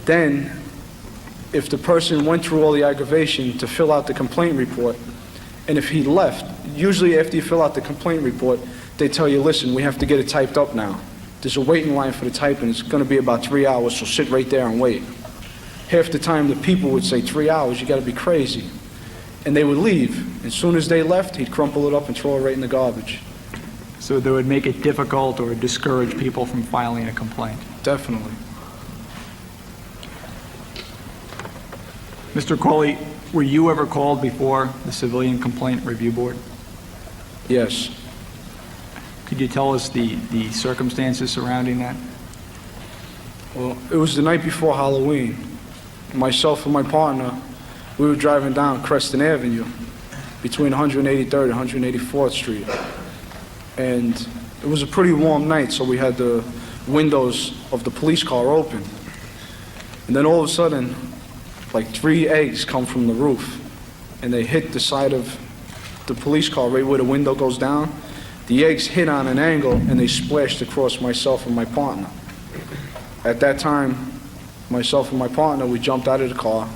Then, if the person went through all the aggravation to fill out the complaint report, and if he left, usually after you fill out the complaint report, they tell you, listen, we have to get it typed up now. There's a waiting line for the typing. It's going to be about 3 hours, so sit right there and wait. Half the time, the people would say, 3 hours, you got to be crazy. And they would leave. As soon as they left, he'd crumple it up and throw it right in the garbage. So that would make it difficult or discourage people from filing a complaint? Definitely. Mr. Cawley, were you ever called before the Civilian Complaint Review Board? Yes. Could you tell us the circumstances surrounding that? Well, it was the night before Halloween. Myself and my partner, we were driving down Creston Avenue between 183rd and 184th Street. And it was a pretty warm night, so we had the windows of the police car open. And then all of a sudden, like 3 eggs come from the roof, and they hit the side of the police car right where the window goes down. The eggs hit on an angle, and they splashed across myself and my partner. At that time, myself and my partner, we jumped out of the car.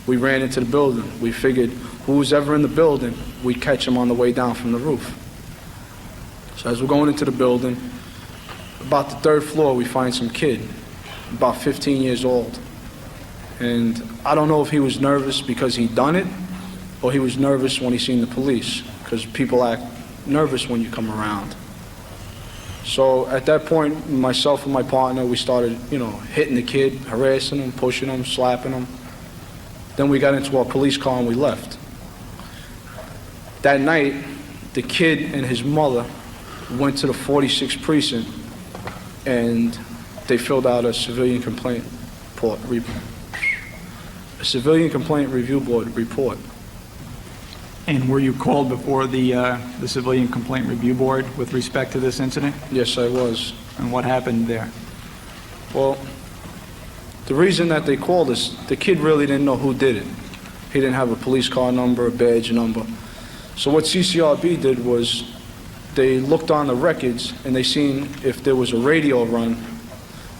We ran into the building. We figured who was ever in the building, we'd catch him on the way down from the roof. So as we're going into the building, about the 3rd floor, we find some kid, about 15 years old. And I don't know if he was nervous because he'd done it, or he was nervous when he seen the police, because people act nervous when you come around. So at that point, myself and my partner, we started, hitting the kid, harassing him, pushing him, slapping him. Then we got into our police car and we left. That night, the kid and his mother went to the 46th precinct and they filled out a civilian complaint review board report. And were you called before the Civilian Complaint Review Board with respect to this incident? Yes, I was. And what happened there? Well, the reason that they called us, the kid really didn't know who did it. He didn't have a police car number, a badge number. So what CCRB did was they looked on the records and they seen if there was a radio run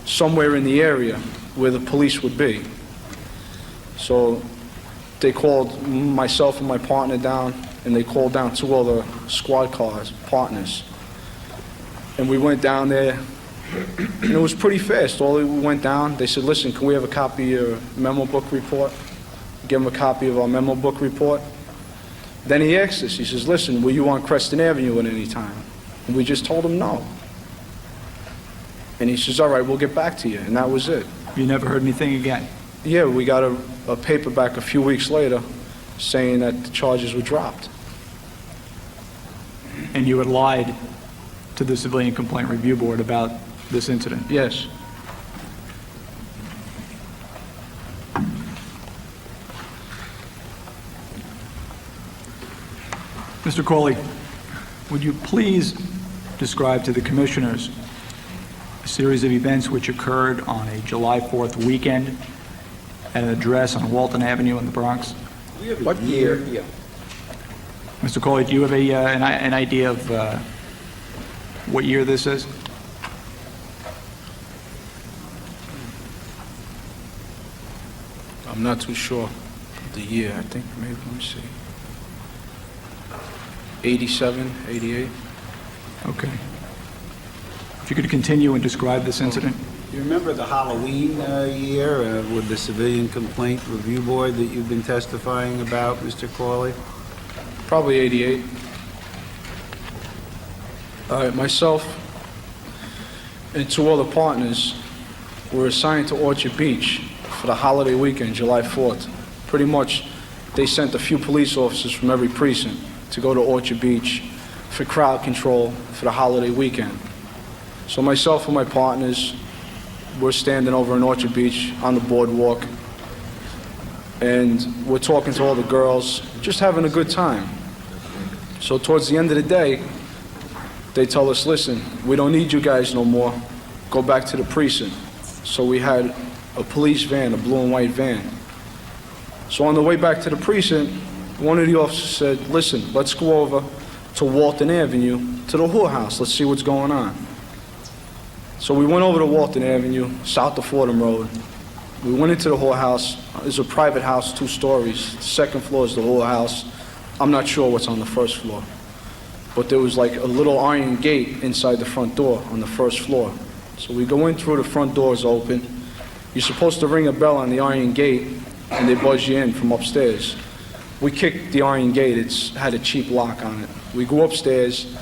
somewhere in the area where the police would be. So they called myself and my partner down, and they called down 2 other squad cars, partners. And we went down there, and it was pretty fast. We went down, they said, listen, can we have a copy of your memo book report? Give him a copy of our memo book report. Then he asked us, he says, listen, were you on Creston Avenue at any time? And we just told him no. And he says, all right, we'll get back to you, and that was it. You never heard anything again? Yeah, we got a paper back a few weeks later saying that the charges were dropped. And you had lied to the Civilian Complaint Review Board about this incident? Yes. Mr. Cawley, would you please describe to the commissioners a series of events which occurred on a July 4th weekend at an address on Walton Avenue in the Bronx? What year? Yeah. Mr. Cawley, do you have an idea of what year this is? I'm not too sure the year. I think maybe, let me see. 87, 88. Okay. If you could continue and describe this incident. You remember the Halloween year with the Civilian Complaint Review Board that you've been testifying about, Mr. Cawley? Probably 88. All right, myself and 2 other partners were assigned to Orchard Beach for the holiday weekend, July 4th. Pretty much, they sent a few police officers from every precinct to go to Orchard Beach for crowd control for the holiday weekend. So myself and my partners were standing over in Orchard Beach on the boardwalk, and we're talking to all the girls, just having a good time. So towards the end of the day, they tell us, listen, we don't need you guys no more. Go back to the precinct. So we had a police van, a blue and white van. So on the way back to the precinct, one of the officers said, listen, let's go over to Walton Avenue, to the whorehouse. Let's see what's going on. So we went over to Walton Avenue, south of Fordham Road, We went into the whole house. It's a private house, 2 stories. The second floor is the whole house. I'm not sure what's on the first floor. But there was like a little iron gate inside the front door on the first floor. So we go in through, the front door is open. You're supposed to ring a bell on the iron gate, and they buzz you in from upstairs. We kicked the iron gate. It's had a cheap lock on it. We go upstairs.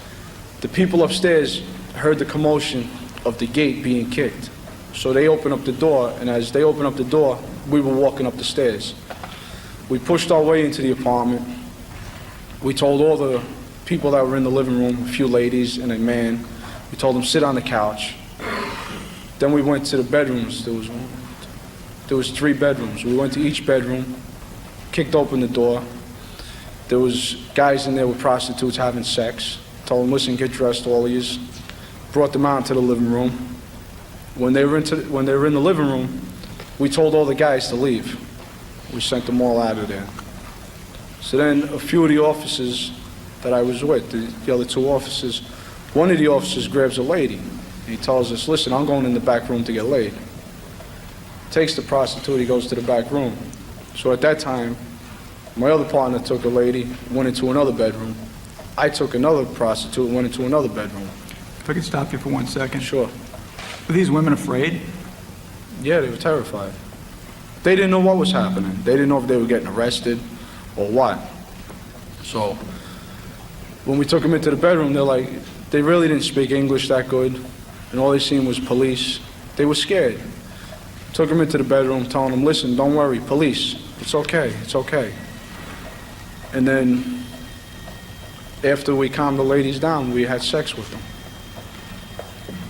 The people upstairs heard the commotion of the gate being kicked. So they open up the door, and as they open up the door, we were walking up the stairs. We pushed our way into the apartment. We told all the people that were in the living room, a few ladies and a man, we told them sit on the couch. Then we went to the bedrooms. There was 3 bedrooms. We went to each bedroom, kicked open the door. There was guys in there with prostitutes having sex. Told them, listen, get dressed, all of yous. Brought them out into the living room. When they were in the living room, we told all the guys to leave. We sent them all out of there. So then a few of the officers that I was with, the other 2 officers, one of the officers grabs a lady. He tells us, listen, I'm going in the back room to get laid. Takes the prostitute, he goes to the back room. So at that time, my other partner took a lady, went into another bedroom. I took another prostitute and went into another bedroom. If I could stop you for 1 second. Sure. Were these women afraid? Yeah, they were terrified. They didn't know what was happening. They didn't know if they were getting arrested or what. So when we took them into the bedroom, they really didn't speak English that good, and all they seen was police. They were scared. Took them into the bedroom, telling them, listen, don't worry, police. It's okay, it's okay. And then after we calmed the ladies down, we had sex with them.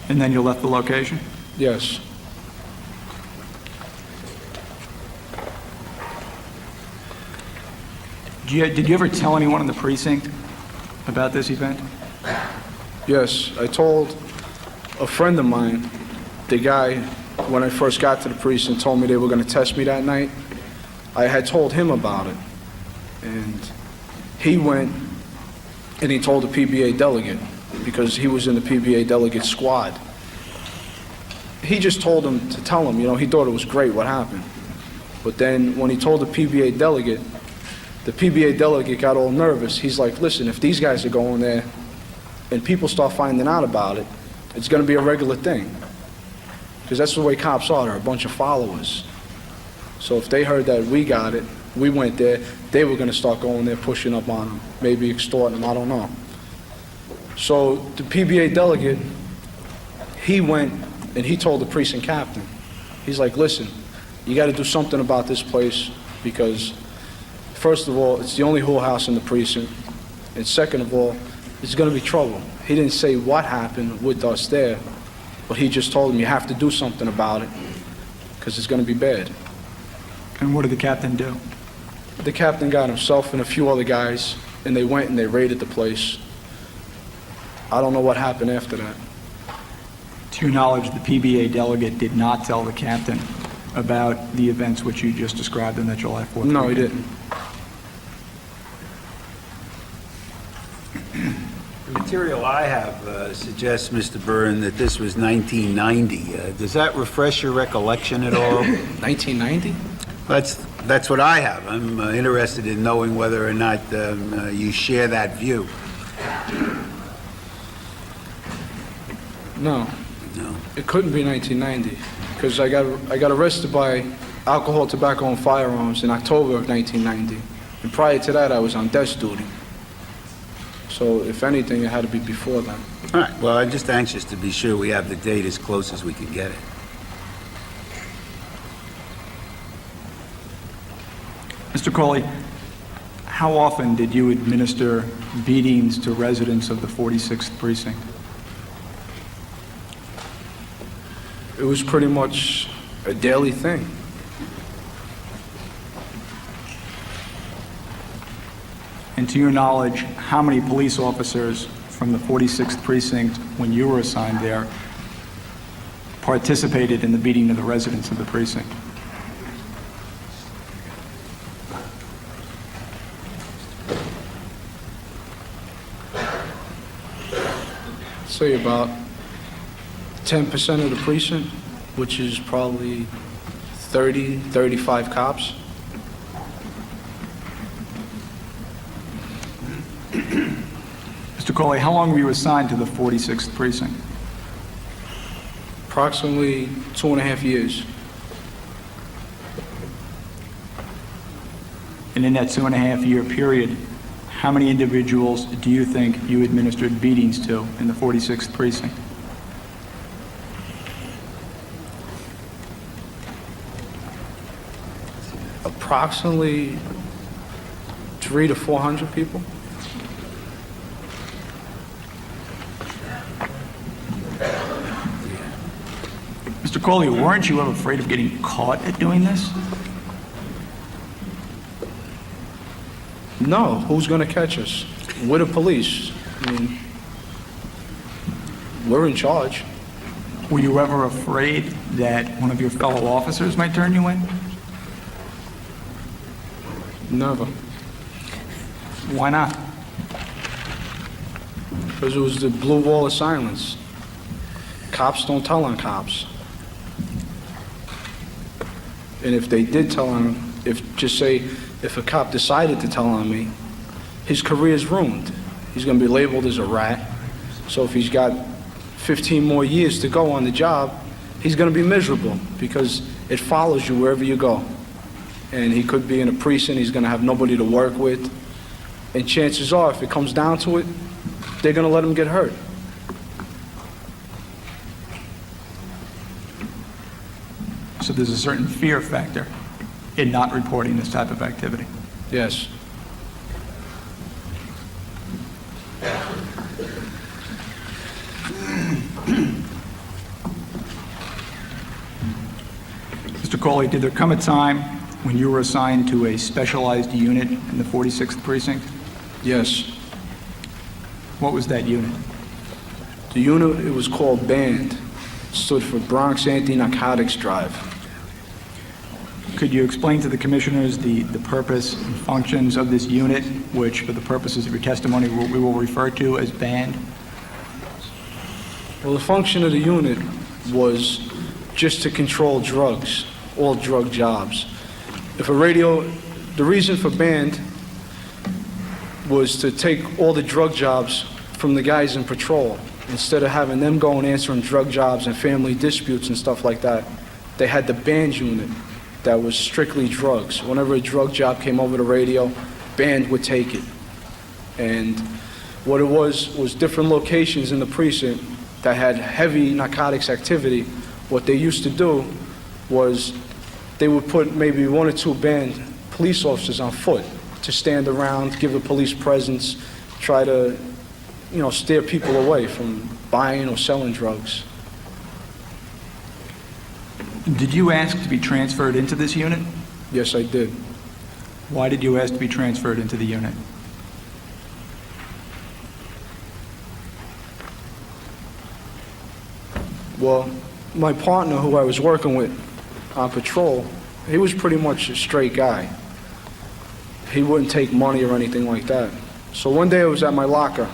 And then you left the location? Yes. Did you ever tell anyone in the precinct about this event? Yes, I told a friend of mine, the guy, when I first got to the precinct, told me they were going to test me that night. I had told him about it, and he went and he told the PBA delegate, because he was in the PBA delegate squad. He just told him to tell him, he thought it was great what happened. But then when he told the PBA delegate got all nervous. He's like, listen, if these guys are going there and people start finding out about it, it's going to be a regular thing. Because that's the way cops are. They're a bunch of followers. So if they heard that we got it, we went there, they were going to start going there, pushing up on them, maybe extorting them, I don't know. So the PBA delegate, he went and he told the precinct captain. He's like, listen, you got to do something about this place because, first of all, it's the only whole house in the precinct. And second of all, there's going to be trouble. He didn't say what happened with us there, but he just told him you have to do something about it because it's going to be bad. And what did the captain do? The captain got himself and a few other guys, and they went and they raided the place. I don't know what happened after that. To your knowledge, the PBA delegate did not tell the captain about the events which you just described in that July 4th No, he weekend. didn't. The material I have suggests, Mr. Byrne, that this was 1990. Does that refresh your recollection at all? 1990? That's what I have. I'm interested in knowing whether or not you share that view. No. No. It couldn't be 1990 because I got arrested by alcohol, tobacco, and firearms in October of 1990. And prior to that, I was on desk duty. So if anything, it had to be before then. All right. Well, I'm just anxious to be sure we have the date as close as we can get it. Mr. Cawley, how often did you administer beatings to residents of the 46th precinct? It was pretty much a daily thing. And to your knowledge, how many police officers from the 46th precinct, when you were assigned there, participated in the beating of the residents of the precinct? Say about 10% of the precinct, which is probably 30, 35 cops. Mr. Cawley, how long were you assigned to the 46th precinct? Approximately 2.5 years. And in that 2.5-year period, how many individuals do you think you administered beatings to in the 46th precinct? Approximately 300 to 400 people. Mr. Cawley, weren't you ever afraid of getting caught at doing this? No, who's going to catch us? We're the police. I mean, we're in charge. Were you ever afraid that one of your fellow officers might turn you in? Never. Why not? Because it was the blue wall of silence. Cops don't tell on cops. And if they did tell on, if a cop decided to tell on me, his career is ruined. He's going to be labeled as a rat. So if he's got 15 more years to go on the job, he's going to be miserable because it follows you wherever you go. And he could be in a precinct, he's going to have nobody to work with. And chances are, if it comes down to it, they're going to let him get hurt. So there's a certain fear factor in not reporting this type of activity. Yes. Mr. Cawley, did there come a time when you were assigned to a specialized unit in the 46th precinct? Yes. What was that unit? The unit, it was called BAND. It stood for Bronx Anti-Narcotics Drive. Could you explain to the commissioners the purpose and functions of this unit, which for the purposes of your testimony we will refer to as BAND? Well, the function of the unit was just to control drugs, all drug jobs. The reason for BAND was to take all the drug jobs from the guys in patrol. Instead of having them go and answering drug jobs and family disputes and stuff like that, they had the BAND unit that was strictly drugs. Whenever a drug job came over the radio, BAND would take it. And what it was different locations in the precinct that had heavy narcotics activity. What they used to do was they would put maybe 1 or 2 BAND police officers on foot to stand around, give a police presence, try to, steer people away from buying or selling drugs. Did you ask to be transferred into this unit? Yes, I did. Why did you ask to be transferred into the unit? Well, my partner who I was working with on patrol, he was pretty much a straight guy. He wouldn't take money or anything like that. So one day I was at my locker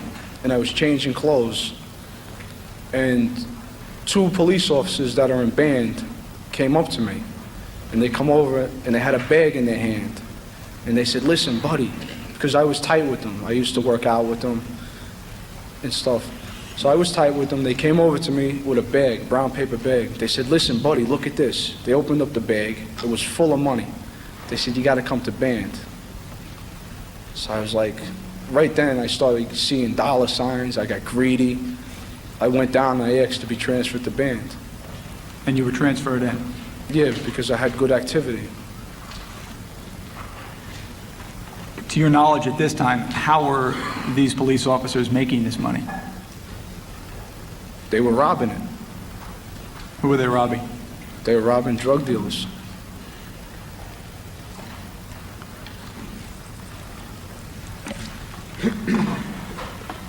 and I was changing clothes, and 2 police officers that are in BAND came up to me, and they come over and they had a bag in their hand, and they said, "Listen, buddy," because I was tight with them. I used to work out with them and stuff. So I was tight with them. They came over to me with a bag, brown paper bag. They said, "Listen, buddy, look at this." They opened up the bag. It was full of money. They said, "You got to come to BAND." So I was like, right then I started seeing dollar signs. I got greedy. I went down and I asked to be transferred to BAND. And you were transferred in? Yeah, because I had good activity. To your knowledge at this time, how were these police officers making this money? They were robbing it. Who were they robbing? They were robbing drug dealers.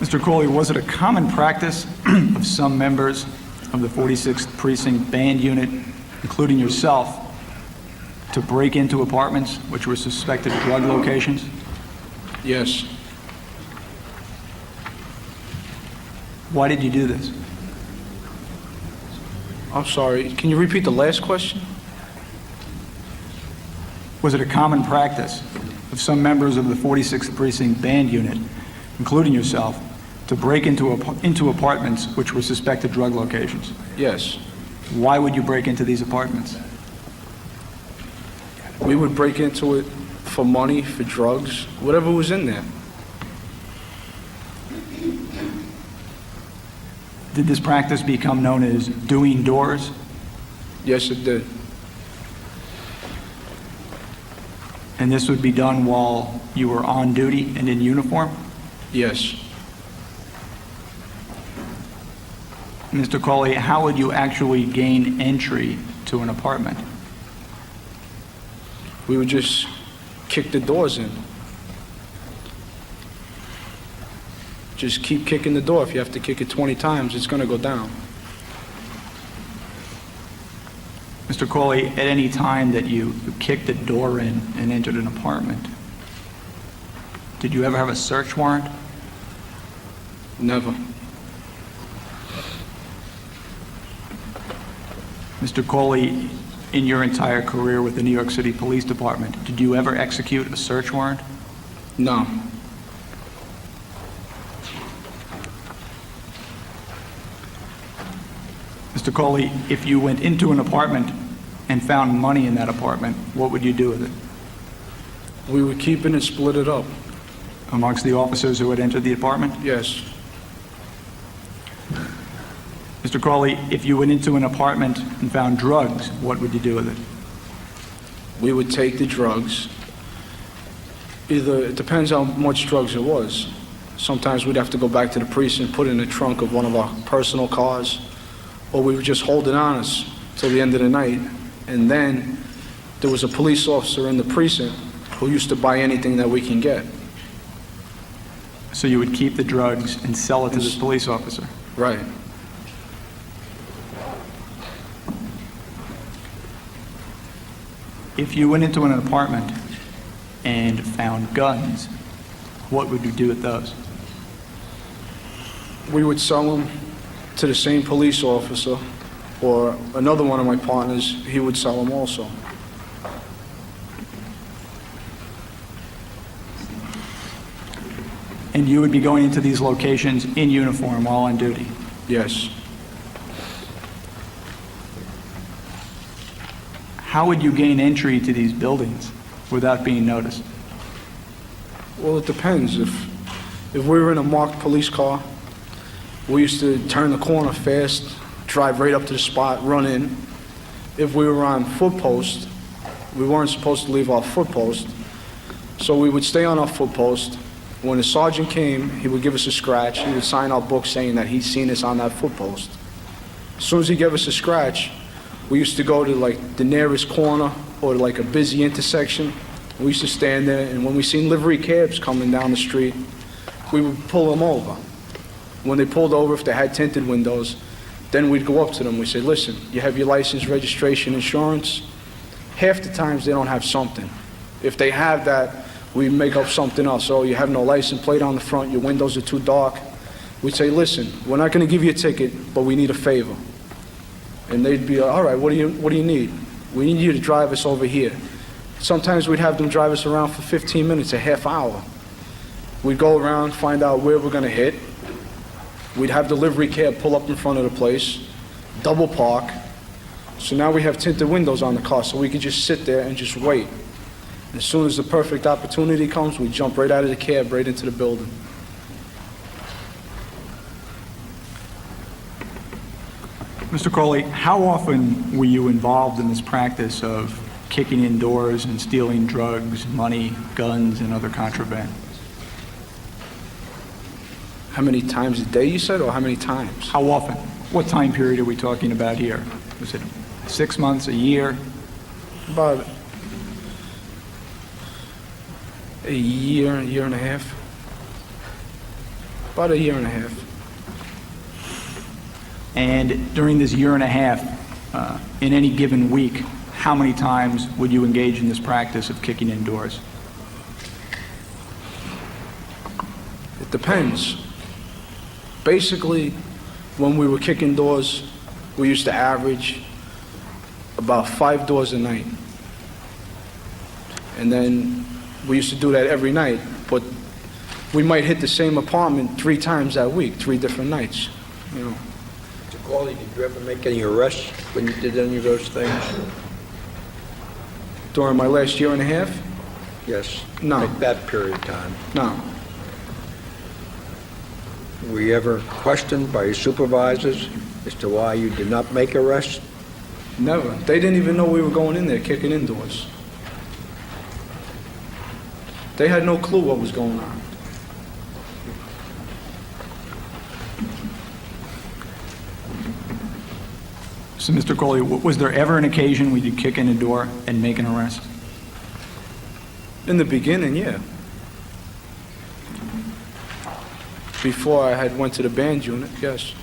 Mr. Cawley, was it a common practice of some members of the 46th Precinct BAND unit, including yourself, to break into apartments which were suspected drug locations? Yes. Why did you do this? I'm sorry, can you repeat the last question? Was it a common practice of some members of the 46th Precinct Band Unit, including yourself, to break into apartments which were suspected drug locations? Yes. Why would you break into these apartments? We would break into it for money, for drugs, whatever was in there. Did this practice become known as doing doors? Yes, it did. And this would be done while you were on duty and in uniform? Yes. Mr. Cawley, how would you actually gain entry to an apartment? We would just kick the doors in. Just keep kicking the door. If you have to kick it 20 times, it's going to go down. Mr. Cawley, at any time that you kicked a door in and entered an apartment, did you ever have a search warrant? Never. Mr. Cawley, in your entire career with the New York City Police Department, did you ever execute a search warrant? No. Mr. Cawley, if you went into an apartment and found money in that apartment, what would you do with it? We would keep it and split it up. Amongst the officers who had entered the apartment? Yes. Mr. Cawley, if you went into an apartment and found drugs, what would you do with it? We would take the drugs. Either, it depends how much drugs it was. Sometimes we'd have to go back to the precinct, put it in the trunk of one of our personal cars, or we would just hold it on us till the end of the night. And then there was a police officer in the precinct who used to buy anything that we can get. So you would keep the drugs and sell it to this police officer? Right. If you went into an apartment and found guns, what would you do with those? We would sell them to the same police officer, or another one of my partners, he would sell them also. And you would be going into these locations in uniform while on duty? Yes. How would you gain entry to these buildings without being noticed? Well, it depends. If we were in a marked police car, we used to turn the corner fast, drive right up to the spot, run in. If we were on foot post, we weren't supposed to leave our foot post, so we would stay on our foot post. When the sergeant came, he would give us a scratch. He would sign our book saying that he'd seen us on that foot post. As soon as he gave us a scratch, we used to go to like the nearest corner or like a busy intersection. We used to stand there, and when we seen livery cabs coming down the street, we would pull them over. When they pulled over, if they had tinted windows, then we'd go up to them. We'd say, listen, you have your license, registration, insurance? Half the times they don't have something. If they have that, we make up something else. Oh, you have no license plate on the front, your windows are too dark. We'd say, listen, we're not going to give you a ticket, but we need a favor. And they'd be, all right, what do you need? We need you to drive us over here. Sometimes we'd have them drive us around for 15 minutes, a half hour. We'd go around, find out where we're going to hit. We'd have the livery cab pull up in front of the place, double park. So now we have tinted windows on the car, so we could just sit there and just wait. As soon as the perfect opportunity comes, we jump right out of the cab, right into the building. Mr. Cawley, how often were you involved in this practice of kicking in doors and stealing drugs, money, guns, and other contraband? How many times a day, you said, or how many times? How often? What time period are we talking about here? Was it 6 months, a year? About a year and a half. About a year and a half. And during this year and a half, in any given week, how many times would you engage in this practice of kicking in doors? It depends. Basically, when we were kicking doors, we used to average about 5 doors a night. And then we used to do that every night, but we might hit the same apartment 3 times that week, 3 different nights, you know. Mr. Cawley, did you ever make any arrests when you did any of those things? During my last year and a half? Yes. No. Like that period of time. No. Were you ever questioned by your supervisors as to why you did not make arrests? Never. They didn't even know we were going in there, kicking in doors. They had no clue what was going on. So, Mr. Cawley, was there ever an occasion where you kick in a door and make an arrest? In the beginning, yeah. Before I had went to the band unit, yes.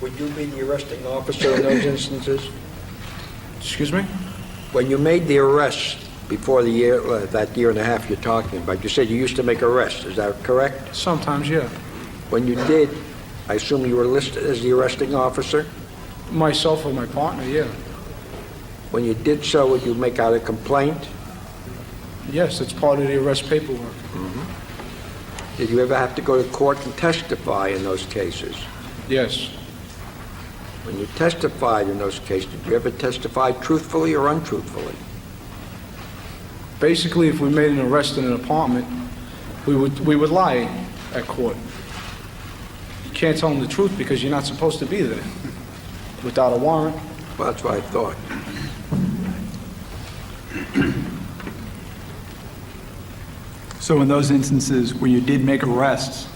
Would you be the arresting officer in those instances? Excuse me? When you made the arrest before the year, that year and a half you're talking about, you said you used to make arrests, is that correct? Sometimes, yeah. When you did, I assume you were listed as the arresting officer? Myself or my partner, yeah. When you did so, would you make out a complaint? Yes, it's part of the arrest paperwork. Did you ever have to go to court and testify in those cases? Yes. When you testified in those cases, did you ever testify truthfully or untruthfully? Basically, if we made an arrest in an apartment, we would lie at court. You can't tell them the truth because you're not supposed to be there without a warrant. Well, that's what I thought. So in those instances where you did make arrests,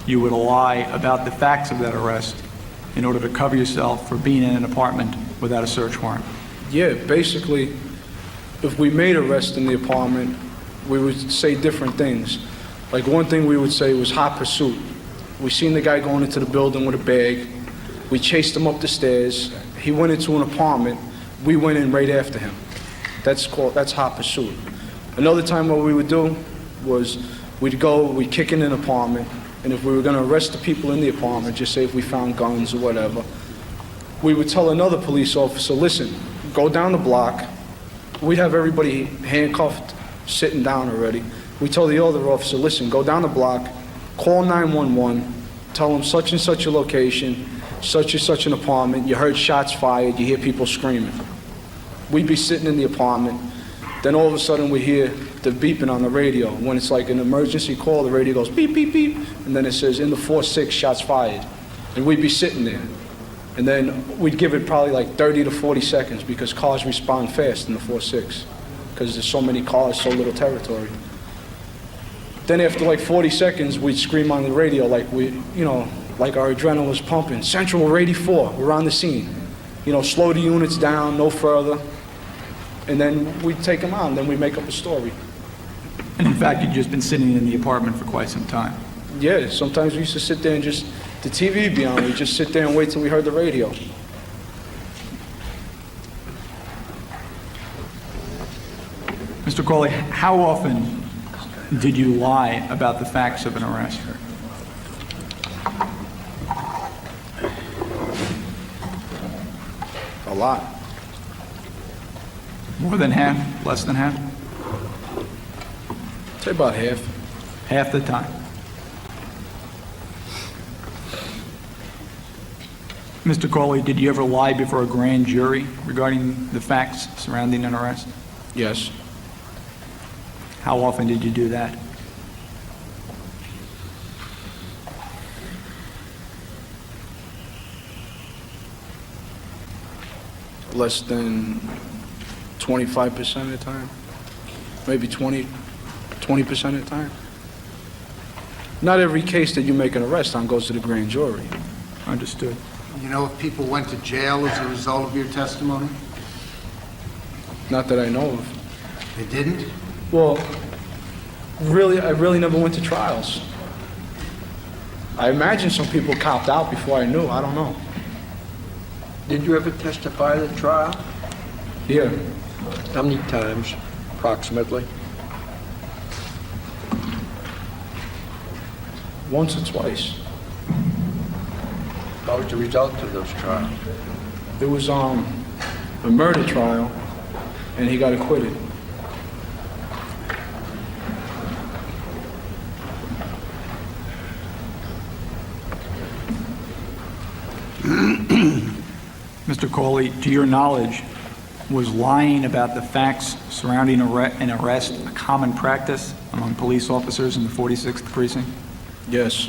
you would lie about the facts of that arrest in order to cover yourself for being in an apartment without a search warrant? Yeah, basically, if we made arrests in the apartment, we would say different things. Like one thing we would say was hot pursuit. We seen the guy going into the building with a bag. We chased him up the stairs. He went into an apartment. We went in right after him. That's hot pursuit. Another time what we would do was we'd kick in an apartment, and if we were going to arrest the people in the apartment, just say if we found guns or whatever, we would tell another police officer, listen, go down the block. We'd have everybody handcuffed, sitting down already. We tell the other officer, listen, go down the block, call 911, tell them such and such a location, such and such an apartment, you heard shots fired, you hear people screaming. We'd be sitting in the apartment, then all of a sudden we hear the beeping on the radio. When it's like an emergency call, the radio goes beep, beep, beep, and then it says in the 4-6, shots fired. And we'd be sitting there. And then we'd give it probably like 30 to 40 seconds because cars respond fast in the 4-6 because there's so many cars, so little territory. Then after like 40 seconds, we'd scream on the radio like like our adrenaline was pumping. Central, we're 84, we're on the scene. Slow the units down, no further. And then we'd take them out, and then we'd make up a story. And in fact, you'd just been sitting in the apartment for quite some time. Yeah, sometimes we used to sit there and just, the TV would be on, we'd just sit there and wait till we heard the radio. Mr. Cawley, how often did you lie about the facts of an arrest? A lot. More than half? Less than half? Say about half. Half the time. Mr. Cawley, did you ever lie before a grand jury regarding the facts surrounding an arrest? Yes. How often did you do that? Less than 25% of the time. Maybe 20% of the time. Not every case that you make an arrest on goes to the grand jury. Understood. You know if people went to jail as a result of your testimony? Not that I know of. They didn't? Well, I really never went to trials. I imagine some people copped out before I knew. I don't know. Did you ever testify at a trial? Yeah. How many times, approximately? Once or twice. What was the result of those trials? There was a murder trial and he got acquitted. Mr. Cawley, to your knowledge, was lying about the facts surrounding an arrest a common practice among police officers in the 46th Precinct? Yes.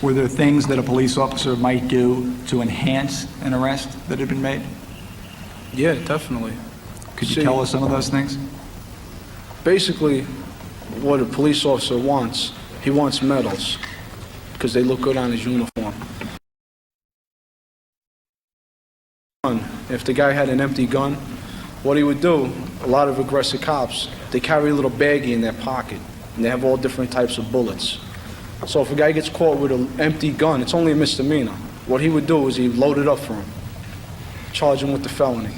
Were there things that a police officer might do to enhance an arrest that had been made? Yeah, definitely. Could you See, tell us some of those things? basically, what a police officer wants, he wants medals, because they look good on his uniform. If the guy had an empty gun, what he would do, a lot of aggressive cops, they carry a little baggie in their pocket, and they have all different types of bullets. So if a guy gets caught with an empty gun, it's only a misdemeanor. What he would do is he'd load it up for him, charge him with the felony.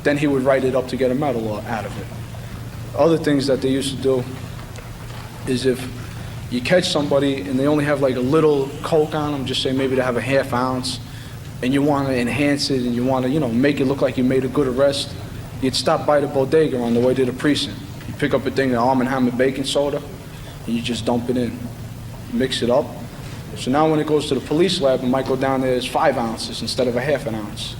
Then he would write it up to get a medal out of it. Other things that they used to do is if you catch somebody and they only have like a little coke on them, just say maybe they have a half ounce, and you want to enhance it and you want to, make it look like you made a good arrest, you'd stop by the bodega on the way to the precinct. You pick up a thing of Arm & Hammer baking soda, and you just dump it in. Mix it up. So now when it goes to the police lab, it might go down there as 5 ounces instead of a half an ounce.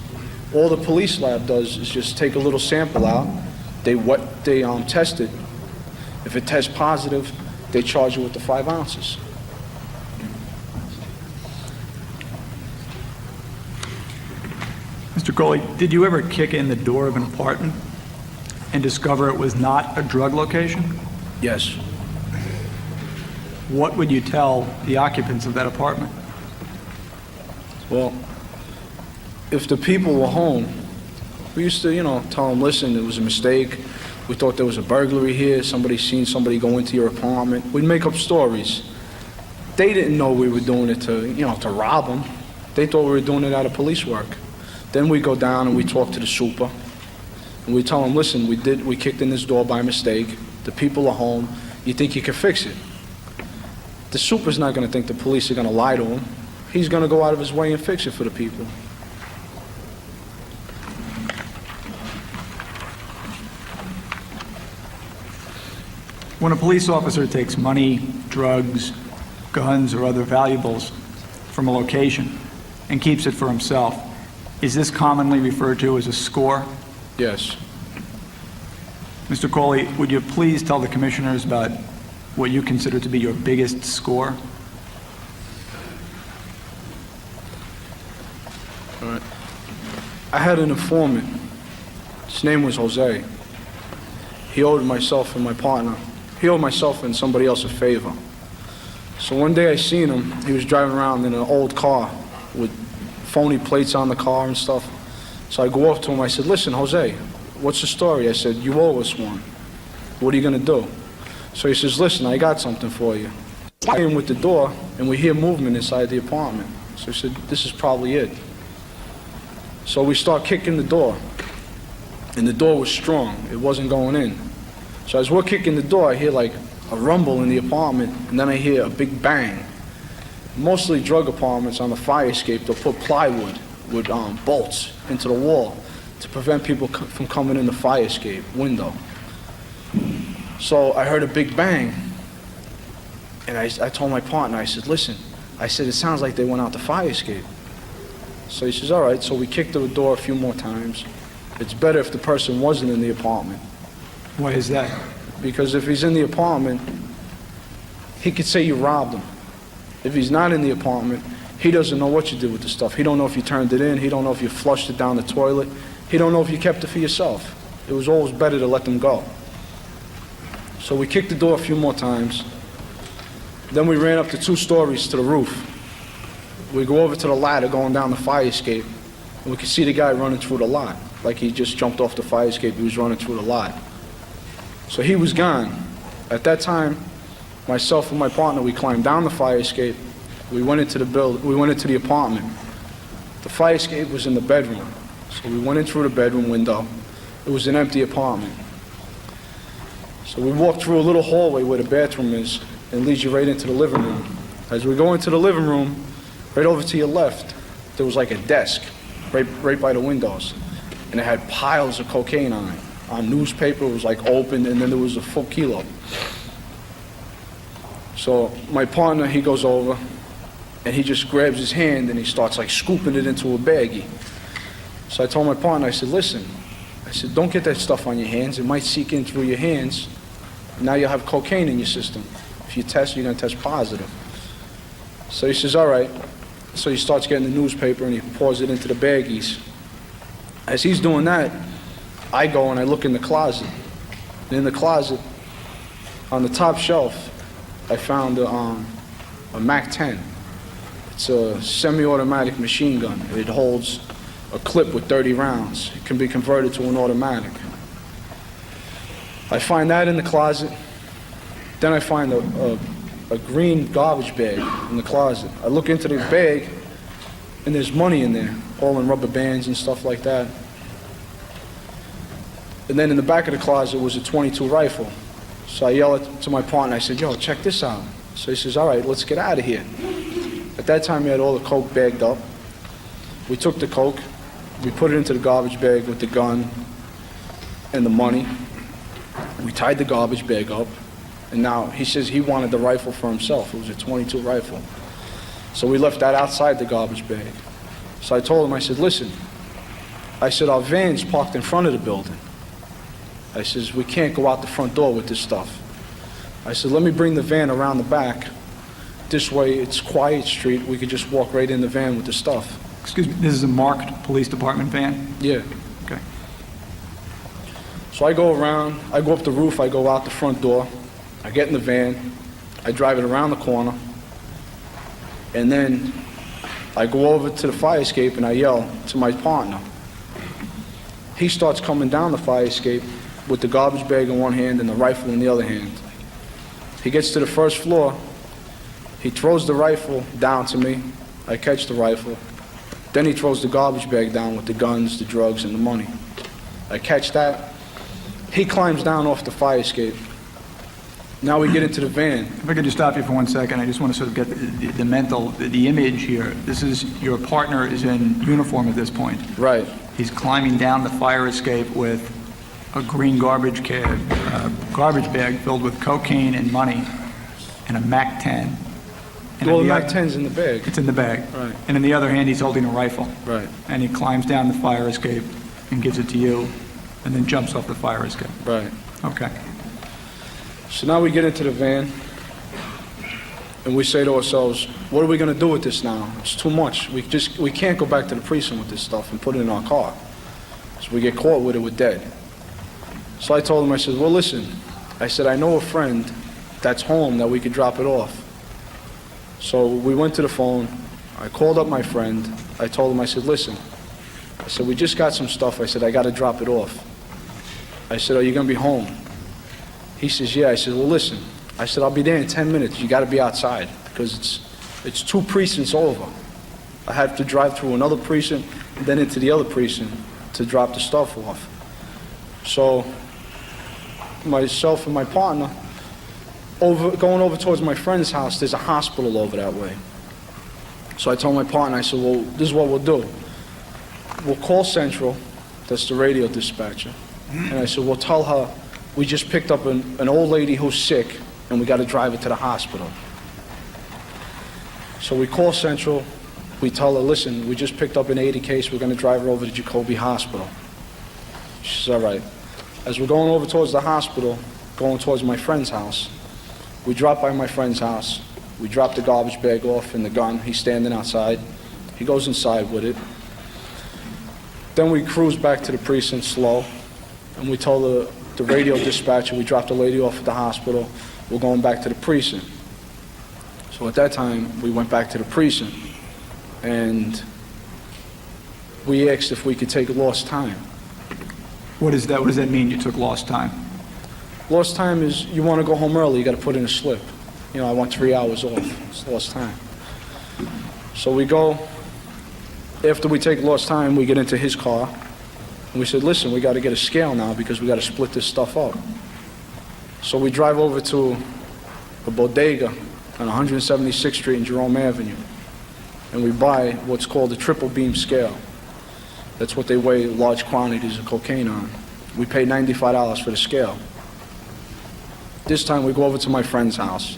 All the police lab does is just take a little sample out, they test it. If it tests positive, they charge you with the 5 ounces. Mr. Cawley, did you ever kick in the door of an apartment and discover it was not a drug location? Yes. What would you tell the occupants of that apartment? Well, if the people were home, we used to, tell them, listen, it was a mistake. We thought there was a burglary here. Somebody seen somebody go into your apartment. We'd make up stories. They didn't know we were doing it to rob them. They thought we were doing it out of police work. Then we go down and we talk to the super. And we tell them, listen, we kicked in this door by mistake. The people are home. You think you can fix it? The super's not going to think the police are going to lie to him. He's going to go out of his way and fix it for the people. When a police officer takes money, drugs, guns, or other valuables from a location and keeps it for himself, is this commonly referred to as a score? Yes. Mr. Cawley, would you please tell the commissioners about what you consider to be your biggest score? All right. I had an informant. His name was Jose. He owed myself and my partner. He owed myself and somebody else a favor. So one day I seen him. He was driving around in an old car with phony plates on the car and stuff. So I go up to him. I said, listen, Jose, what's the story? I said, you owe us one. What are you going to do? So he says, listen, I got something for you. I him with the door, and we hear movement inside the apartment. So he said, this is probably it. So we start kicking the door, and the door was strong. It wasn't going in. So as we're kicking the door, I hear like a rumble in the apartment, and then I hear a big bang. Mostly drug apartments on the fire escape, they'll put plywood with bolts into the wall to prevent people from coming in the fire escape window. So I heard a big bang, and I told my partner, I said, listen, I said, it sounds like they went out the fire escape. So he says, all right, so we kicked the door a few more times. It's better if the person wasn't in the apartment. Why is that? Because if he's in the apartment, he could say you robbed him. If he's not in the apartment, he doesn't know what you did with the stuff. He don't know if you turned it in. He don't know if you flushed it down the toilet. He don't know if you kept it for yourself. It was always better to let them go. So we kicked the door a few more times. Then we ran up the 2 stories to the roof. We go over to the ladder going down the fire escape, and we could see the guy running through the lot. Like he just jumped off the fire escape, he was running through the lot. So he was gone. At that time, myself and my partner, we climbed down the fire escape. We went into the apartment. The fire escape was in the bedroom. So we went in through the bedroom window. It was an empty apartment. So we walked through a little hallway where the bathroom is and leads you right into the living room. As we go into the living room, right over to your left, there was like a desk right by the windows, and it had piles of cocaine on it. On newspaper, it was like opened, and then there was a full kilo. So my partner, he goes over, and he just grabs his hand and he starts like scooping it into a baggie. So I told my partner, I said, listen, I said, don't get that stuff on your hands. It might seep in through your hands. Now you'll have cocaine in your system. If you test, you're gonna test positive. So he says, all right. So he starts getting the newspaper and he pours it into the baggies. As he's doing that, I go and I look in the closet. And in the closet, on the top shelf, I found a MAC-10. It's a semi-automatic machine gun. It holds a clip with 30 rounds. It can be converted to an automatic. I find that in the closet. Then I find a green garbage bag in the closet. I look into the bag, and there's money in there, all in rubber bands and stuff like that. And then in the back of the closet was a .22 rifle. So I yell to my partner, I said, yo, check this out. So he says, all right, let's get out of here. At that time, he had all the coke bagged up. We took the coke, we put it into the garbage bag with the gun and the money. We tied the garbage bag up, and now he says he wanted the rifle for himself. It was a .22 rifle. So we left that outside the garbage bag. So I told him, I said, listen, I said, our van's parked in front of the building. I says, we can't go out the front door with this stuff. I said, let me bring the van around the back. This way, it's quiet street. We could just walk right in the van with the stuff. Excuse me, this is a marked police department van? Yeah. Okay. So I go around, I go up the roof, I go out the front door, I get in the van, I drive it around the corner, and then I go over to the fire escape and I yell to my partner. He starts coming down the fire escape with the garbage bag in one hand and the rifle in the other hand. He gets to the first floor, he throws the rifle down to me, I catch the rifle, then he throws the garbage bag down with the guns, the drugs, and the money. I catch that, he climbs down off the fire escape. Now we get into the van. If I could just stop you for 1 second, I just want to sort of get the mental, the image here. This is, your partner is in uniform at this point. Right. He's climbing down the fire escape with a green garbage bag filled with cocaine and money and a MAC-10. And Well, the in MAC-10's in the bag. It's in the bag. Right. And in the other hand, he's holding a rifle. Right. And he climbs down the fire escape and gives it to you, and then jumps off the fire escape. Right. Okay. So now we get into the van, and we say to ourselves, what are we going to do with this now? It's too much. We can't go back to the precinct with this stuff and put it in our car. So we get caught with it, we're dead. So I told him, I said, well, listen, I said, I know a friend that's home that we could drop it off. So we went to the phone, I called up my friend, I told him, I said, listen, I said, we just got some stuff, I said, I got to drop it off. I said, are you going to be home? He says, yeah. I said, well, listen, I said, I'll be there in 10 minutes, you got to be outside, because it's 2 precincts over. I have to drive through another precinct, and then into the other precinct to drop the stuff off. So myself and my partner, going over towards my friend's house, there's a hospital over that way. So I told my partner, I said, well, this is what we'll do. We'll call Central, that's the radio dispatcher, and I said, we'll tell her we just picked up an old lady who's sick, and we got to drive her to the hospital. So we call Central, we tell her, listen, we just picked up an 80 case, we're going to drive her over to Jacoby Hospital. She says, all right. As we're going over towards the hospital, going towards my friend's house, we drop by my friend's house, we drop the garbage bag off and the gun, he's standing outside, he goes inside with it. Then we cruise back to the precinct slow, and we tell the radio dispatcher, we dropped the lady off at the hospital, we're going back to the precinct. So at that time, we went back to the precinct, and we asked if we could take lost time. What is that? What does that mean, you took lost time? Lost time is, you want to go home early, you got to put in a slip. You know, I want 3 hours off, it's lost time. So we go, after we take lost time, we get into his car, and we said, listen, we got to get a scale now because we got to split this stuff up. So we drive over to a bodega on 176th Street and Jerome Avenue. and we buy what's called a triple beam scale. That's what they weigh large quantities of cocaine on. We pay $95 for the scale. This time we go over to my friend's house.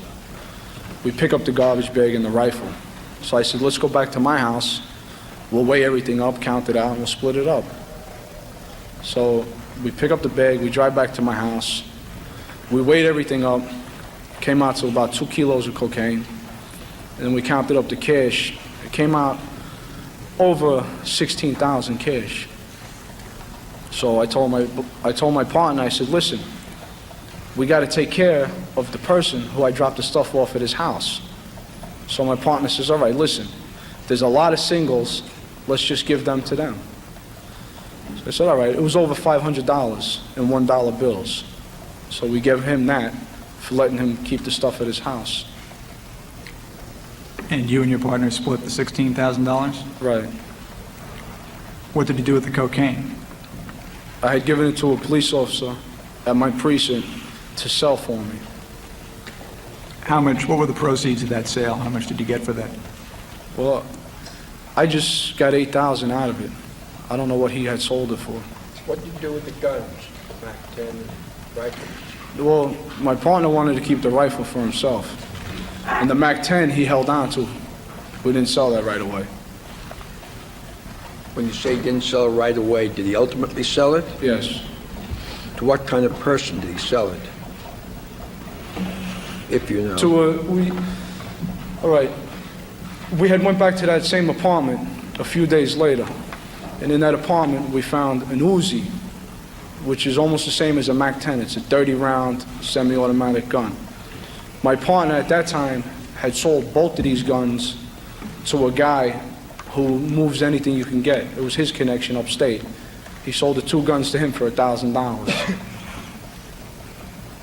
We pick up the garbage bag and the rifle. So I said, let's go back to my house. We'll weigh everything up, count it out, and we'll split it up. So we pick up the bag, we drive back to my house. We weighed everything up, came out to about 2 kilos of cocaine. And then we counted up the cash. It came out over 16,000 cash. So I told my partner, I said, listen, we got to take care of the person who I dropped the stuff off at his house. So my partner says, all right, listen, there's a lot of singles, let's just give them to them. So I said, all right, it was over $500 in $1 bills. So we gave him that for letting him keep the stuff at his house. And you and your partner split the $16,000? Right. What did you do with the cocaine? I had given it to a police officer at my precinct to sell for me. How much, what were the proceeds of that sale? How much did you get for that? Well, I just got $8,000 out of it. I don't know what he had sold it for. What did you do with the guns, MAC-10 rifles? Well, my partner wanted to keep the rifle for himself. And the MAC-10 he held on to. We didn't sell that right away. When you say he didn't sell it right away, did he ultimately sell it? Yes. To what kind of person did he sell it? If you know. All right. We had went back to that same apartment a few days later. And in that apartment, we found an Uzi, which is almost the same as a MAC-10. It's a 30-round semi-automatic gun. My partner at that time had sold both of these guns to a guy who moves anything you can get. It was his connection upstate. He sold the 2 guns to him for $1,000.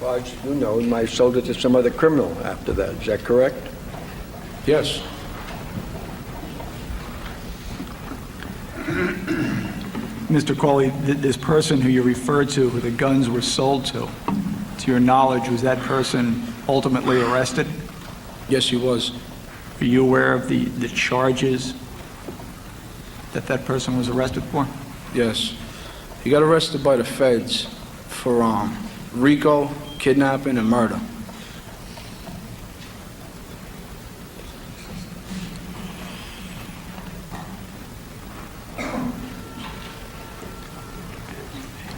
Well, as you know, he might have sold it to some other criminal after that. Is that correct? Yes. Mr. Cawley, this person who you referred to, who the guns were sold to your knowledge, was that person ultimately arrested? Yes, he was. Are you aware of the charges that that person was arrested for? Yes. He got arrested by the feds for RICO, kidnapping, and murder.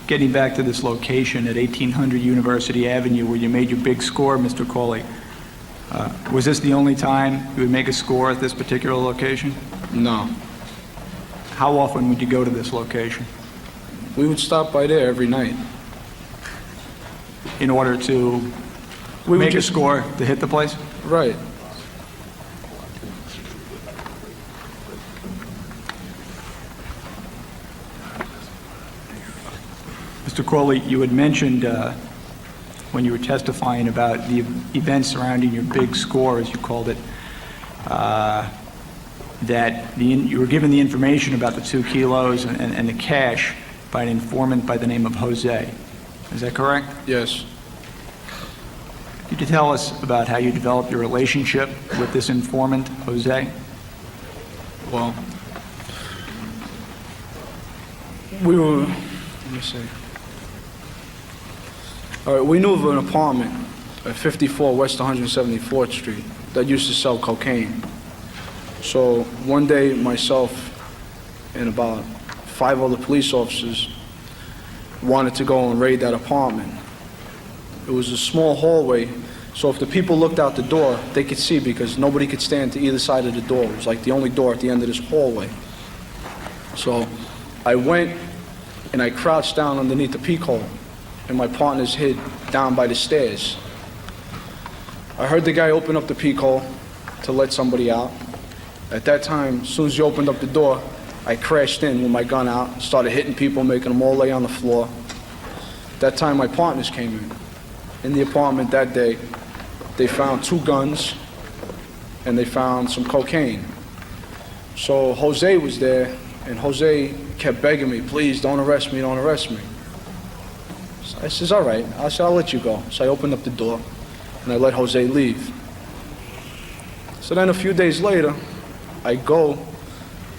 Getting back to this location at 1800 University Avenue where you made your big score, Mr. Cawley, was this the only time you would make a score at this particular location? No. How often would you go to this location We would stop by there every night. in order to We would make a just score to hit the place? Right. Mr. Cawley, you had mentioned when you were testifying about the events surrounding your big score, as you called it, that you were given the information about the 2 kilos and the cash by an informant by the name of Jose. Is that correct? Yes. Could you tell us about how you developed your relationship with this informant, Jose? Well, let me see. All right, we knew of an apartment at 54 West 174th Street that used to sell cocaine. So one day, myself and about 5 other police officers wanted to go and raid that apartment. It was a small hallway, so if the people looked out the door, they could see because nobody could stand to either side of the door. It was like the only door at the end of this hallway. So I went and I crouched down underneath the peephole, and my partner's hid down by the stairs. I heard the guy open up the peephole to let somebody out. At that time, as soon as he opened up the door, I crashed in with my gun out, started hitting people, making them all lay on the floor. That time, my partners came in. In the apartment that day, they found 2 guns, and they found some cocaine. So Jose was there, and Jose kept begging me, please, don't arrest me, don't arrest me. So I says, all right. I said, I'll let you go. So I opened up the door, and I let Jose leave. So then a few days later, I go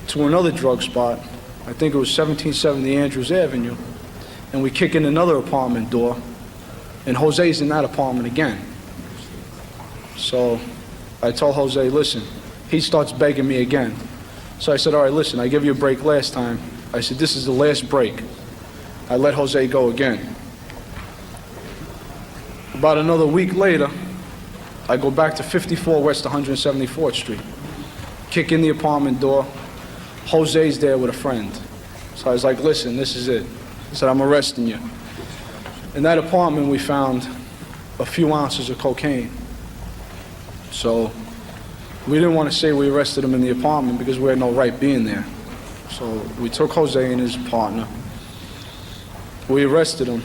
to another drug spot, I think it was 1770 Andrews Avenue, and we kick in another apartment door, and Jose's in that apartment again. So I told Jose, listen, he starts begging me again. So I said, all right, listen, I gave you a break last time. I said, this is the last break. I let Jose go again. About another week later, I go back to 54 West 174th Street, kick in the apartment door. Jose's there with a friend. So I was like, listen, this is it. I said, I'm arresting you. In that apartment, we found a few ounces of cocaine. So we didn't want to say we arrested him in the apartment because we had no right being there. So we took Jose and his partner. We arrested him.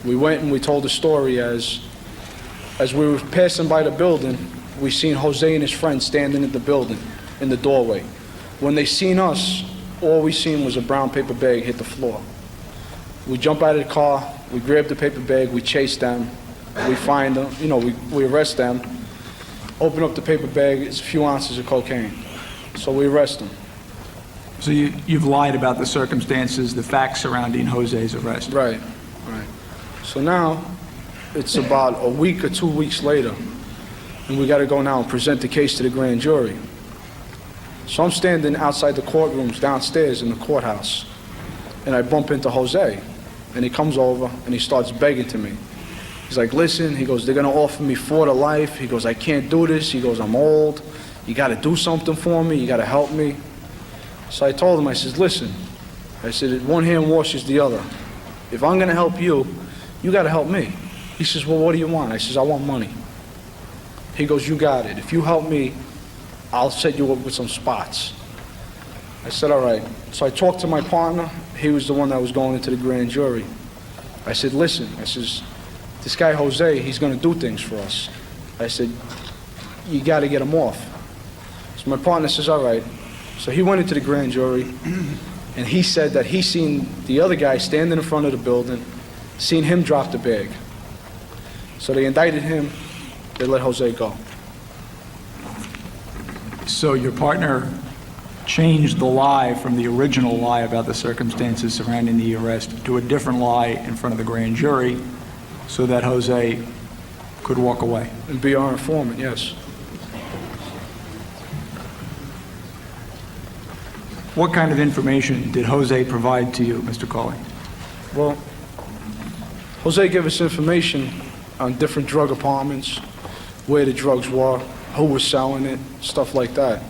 We went and we told the story as we were passing by the building, we seen Jose and his friend standing at the building in the doorway. When they seen us, all we seen was a brown paper bag hit the floor. We jump out of the car, we grab the paper bag, we chase them, we find them, we arrest them, open up the paper bag, it's a few ounces of cocaine. So we arrest them. So you've lied about the circumstances, the facts surrounding Jose's arrest. Right. So now, it's about a week or 2 weeks later, and we got to go now and present the case to the grand jury. So I'm standing outside the courtrooms downstairs in the courthouse, and I bump into Jose, and he comes over and he starts begging to me. He's like, listen, he goes, they're going to offer me 4 to life. He goes, I can't do this. He goes, I'm old. You got to do something for me. You got to help me. So I told him, I said, listen, I said, one hand washes the other. If I'm going to help you, you got to help me. He says, well, what do you want? I says, I want money. He goes, you got it. If you help me, I'll set you up with some spots. I said, all right. So I talked to my partner. He was the one that was going into the grand jury. I said, listen, I says, this guy Jose, he's going to do things for us. I said, you got to get him off. So my partner says, all right. So he went into the grand jury, and he said that he seen the other guy standing in front of the building, seen him drop the bag. So they indicted him, they let Jose go. So your partner changed the lie from the original lie about the circumstances surrounding the arrest to a different lie in front of the grand jury so that Jose could walk away. And be our informant, yes. What kind of information did Jose provide to you, Mr. Cawley? Well, Jose gave us information on different drug apartments, where the drugs were, who was selling it, stuff like that.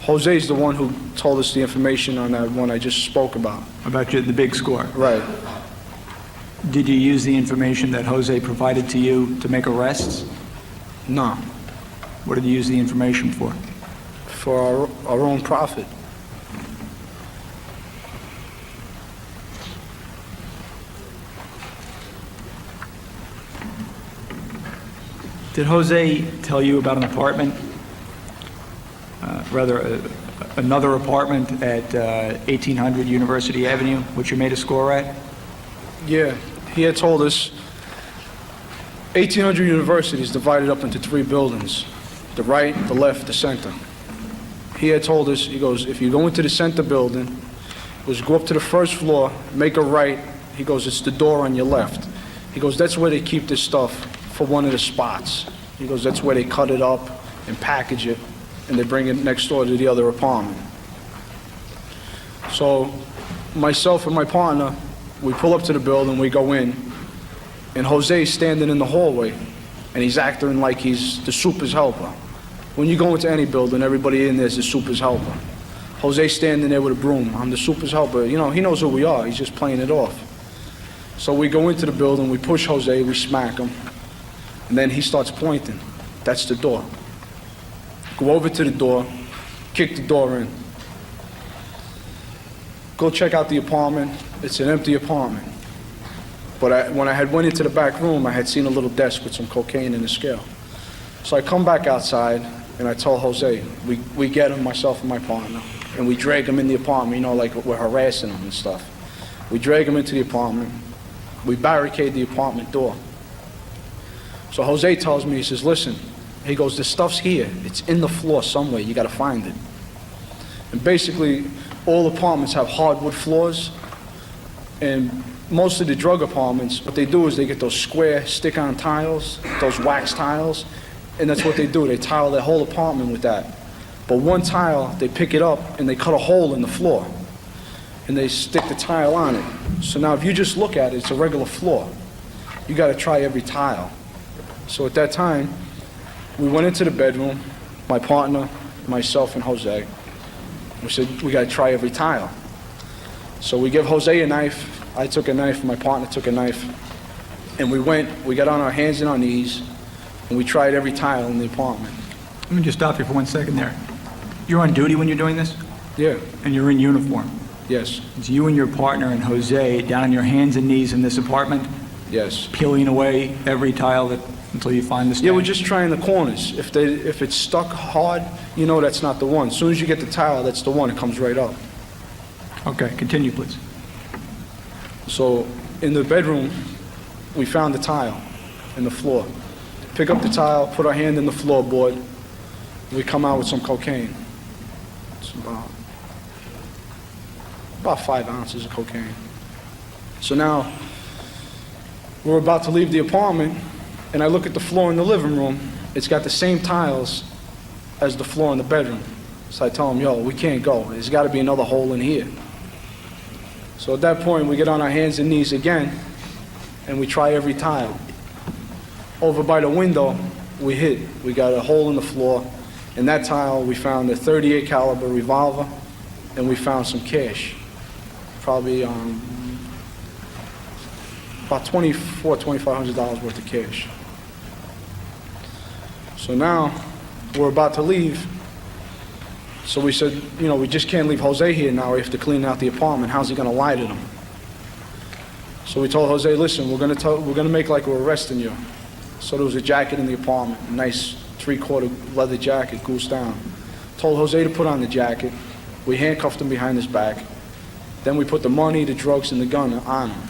Jose's the one who told us the information on that one I just spoke about. About the big score? Right. Did you use the information that Jose provided to you to make arrests? No. What did you use the information for? For our own profit. Did Jose tell you about an apartment, another apartment at 1800 University Avenue, which you made a score at? Yeah, he had told us 1800 University is divided up into 3 buildings, the right, the left, the center. He had told us, he goes, if you go into the center building, he goes, go up to the first floor, make a right, he goes, it's the door on your left. He goes, that's where they keep this stuff for one of the spots. He goes, that's where they cut it up and package it, and they bring it next door to the other apartment. So myself and my partner, we pull up to the building, we go in, and Jose's standing in the hallway, and he's acting like he's the super's helper. When you go into any building, everybody in there is the super's helper. Jose's standing there with a broom. I'm the super's helper. You know, he knows who we are. He's just playing it off. So we go into the building, we push Jose, we smack him, and then he starts pointing. That's the door. Go over to the door, kick the door in. Go check out the apartment. It's an empty apartment. But when I had went into the back room, I had seen a little desk with some cocaine in the scale. So I come back outside, and I tell Jose, we get him, myself and my partner, and we drag him in the apartment, you know, like we're harassing him and stuff. We drag him into the apartment. We barricade the apartment door. So Jose tells me, he says, listen, he goes, the stuff's here. It's in the floor somewhere. You got to find it. And basically, all apartments have hardwood floors, and most of the drug apartments, what they do is they get those square stick-on tiles, those wax tiles, and that's what they do. They tile their whole apartment with that. But one tile, they pick it up and they cut a hole in the floor, and they stick the tile on it. So now if you just look at it, it's a regular floor. You got to try every tile. So at that time, we went into the bedroom, my partner, myself, and Jose. We said, we got to try every tile. So we give Jose a knife. I took a knife, my partner took a knife, and we got on our hands and our knees, and we tried every tile in the apartment. Let me just stop you for 1 second there. You're on duty when you're doing this? Yeah, And you're in uniform? yes, It's you and your partner and Jose down on your hands and knees in this apartment, yes. peeling away every tile until you find the stank? Yeah, we're just trying the corners. If it's stuck hard, you know that's not the one. As soon as you get the tile, that's the one, it comes right up. Okay, continue, please. So in the bedroom, we found the tile in the floor. Pick up the tile, put our hand in the floorboard, we come out with some cocaine. It's about 5 ounces of cocaine. So now, we're about to leave the apartment, and I look at the floor in the living room. It's got the same tiles as the floor in the bedroom. So I tell him, yo, we can't go. There's got to be another hole in here. So at that point, we get on our hands and knees again, and we try every tile. Over by the window, we hit. We got a hole in the floor. In that tile, we found a .38 caliber revolver, and we found some cash. Probably about $2,500 worth of cash. So now, we're about to leave. So we said, you know, we just can't leave Jose here now. We have to clean out the apartment. How's he going to lie to them? So we told Jose, listen, we're going to make like we're arresting you. So there was a jacket in the apartment, a nice 3/4 leather jacket, goose down. Told Jose to put on the jacket. We handcuffed him behind his back. Then we put the money, the drugs, and the gun on him.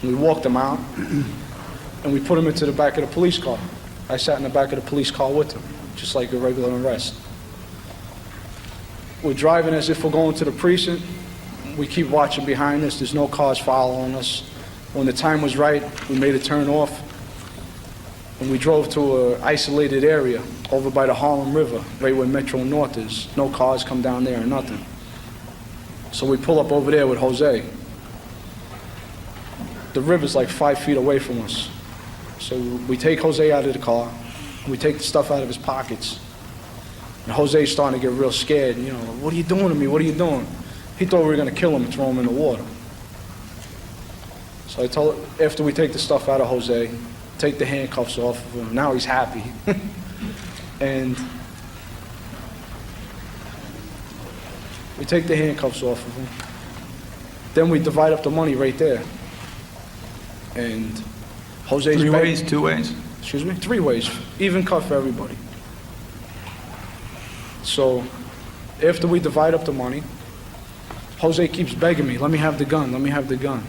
And we walked him out, and we put him into the back of the police car. I sat in the back of the police car with him, just like a regular arrest. We're driving as if we're going to the precinct. We keep watching behind us. There's no cars following us. When the time was right, we made a turn off, and we drove to an isolated area over by the Harlem River, right where Metro North is. No cars come down there or nothing. So we pull up over there with Jose. The river's like 5 feet away from us. So we take Jose out of the car, and we take the stuff out of his pockets. And Jose's starting to get real scared. You know, what are you doing to me? What are you doing? He thought we were going to kill him and throw him in the water. So I told him, after we take the stuff out of Jose, take the handcuffs off of him. Now he's happy. And we take the handcuffs off of him. Then we divide up the money right there. And Jose's 3 back- ways, 2 ways? Excuse me? 3 ways. Even cut for everybody. So after we divide up the money, Jose keeps begging me, let me have the gun, let me have the gun.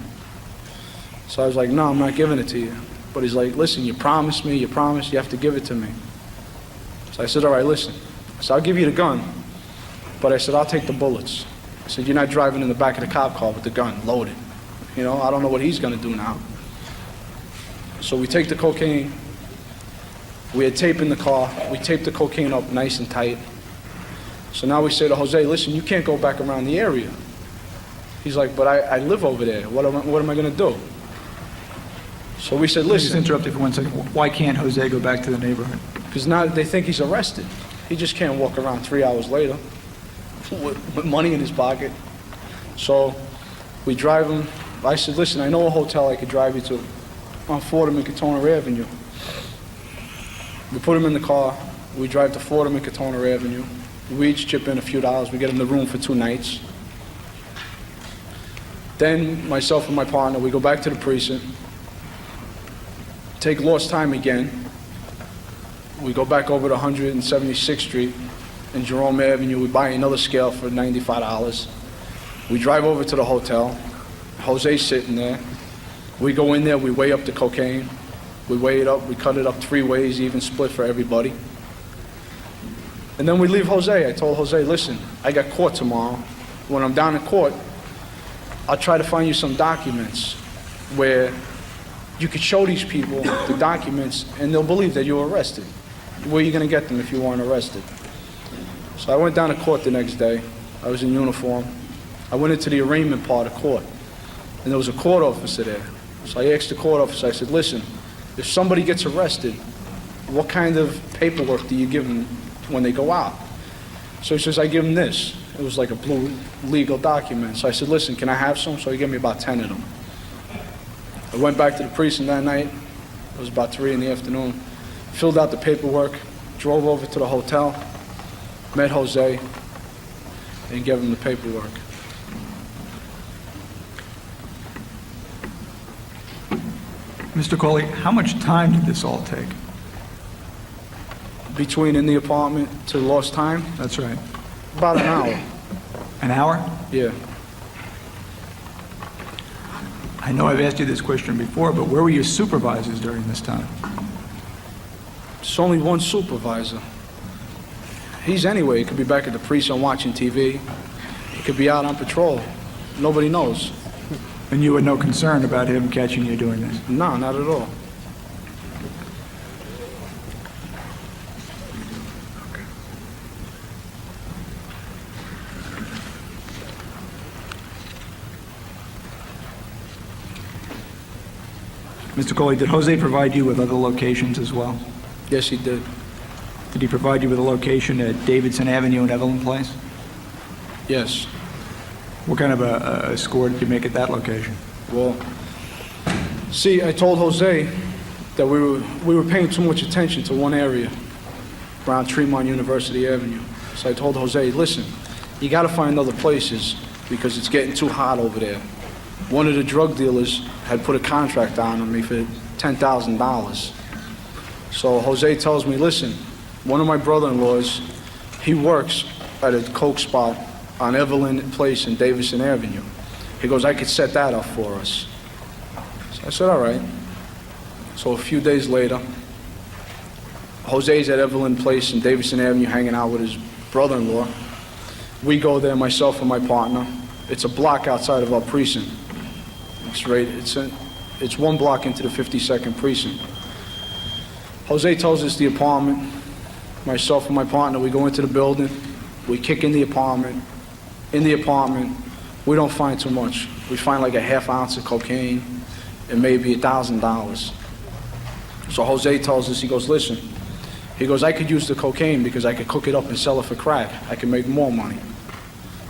So I was like, no, I'm not giving it to you. But he's like, listen, you promised me, you have to give it to me. So I said, all right, listen. So I'll give you the gun, but I said, I'll take the bullets. I said, you're not driving in the back of the cop car with the gun loaded. You know, I don't know what he's going to do now. So we take the cocaine. We had tape in the car. We taped the cocaine up nice and tight. So now we say to Jose, listen, you can't go back around the area. He's like, but I live over there. What am I going to do? So we said, Let me just listen, interrupt you for 1 second. Why can't Jose go back to the neighborhood? because now they think he's arrested. He just can't walk around 3 hours later with money in his pocket. So we drive him. I said, listen, I know a hotel I could drive you to on Fordham and Katona Avenue. We put him in the car. We drive to Fordham and Katona Avenue. We each chip in a few dollars. We get him the room for 2 nights. Then myself and my partner, we go back to the precinct, take lost time again. We go back over to 176th Street and Jerome Avenue. We buy another scale for $95. We drive over to the hotel. Jose's sitting there. We go in there, we weigh up the cocaine. We weigh it up, we cut it up 3 ways, even split for everybody. And then we leave Jose. I told Jose, listen, I got court tomorrow. When I'm down in court, I'll try to find you some documents where you could show these people the documents and they'll believe that you were arrested. Where are you going to get them if you weren't arrested? So I went down to court the next day. I was in uniform. I went into the arraignment part of court, and there was a court officer there. So I asked the court officer, I said, listen, if somebody gets arrested, what kind of paperwork do you give them when they go out? So he says, I give them this. It was like a blue legal document. So I said, listen, can I have some? So he gave me about 10 of them. I went back to the precinct that night. It was about 3 in the afternoon. Filled out the paperwork, drove over to the hotel, met Jose, and gave him the paperwork. Mr. Cawley, how much time did this all take? Between in the apartment to lost time, That's right. about an hour. An hour? Yeah. I know I've asked you this question before, but where were your supervisors during this time? It's only one supervisor. He's anyway. He could be back at the precinct watching TV. He could be out on patrol. Nobody knows. And you had no concern about him catching you doing this? No, not at all. Mr. Cawley, did Jose provide you with other locations as well? Yes, he did. Did he provide you with a location at Davidson Avenue and Evelyn Place? Yes. What kind of a score did you make at that location? Well, see, I told Jose that we were paying too much attention to one area around Tremont University Avenue. So I told Jose, listen, you got to find other places because it's getting too hot over there. One of the drug dealers had put a contract on me for $10,000. So Jose tells me, listen, one of my brother-in-laws, he works at a coke spot on Evelyn Place and Davison Avenue. He goes, I could set that up for us. So I said, all right. So a few days later, Jose's at Evelyn Place and Davison Avenue hanging out with his brother-in-law. We go there, myself and my partner. It's a block outside of our precinct. It's 1 block into the 52nd precinct. Jose tells us the apartment. Myself and my partner, we go into the building. We kick in the apartment. In the apartment, we don't find too much. We find like a half ounce of cocaine and maybe $1,000. So Jose tells us, he goes, listen, he goes, I could use the cocaine because I could cook it up and sell it for crack. I can make more money.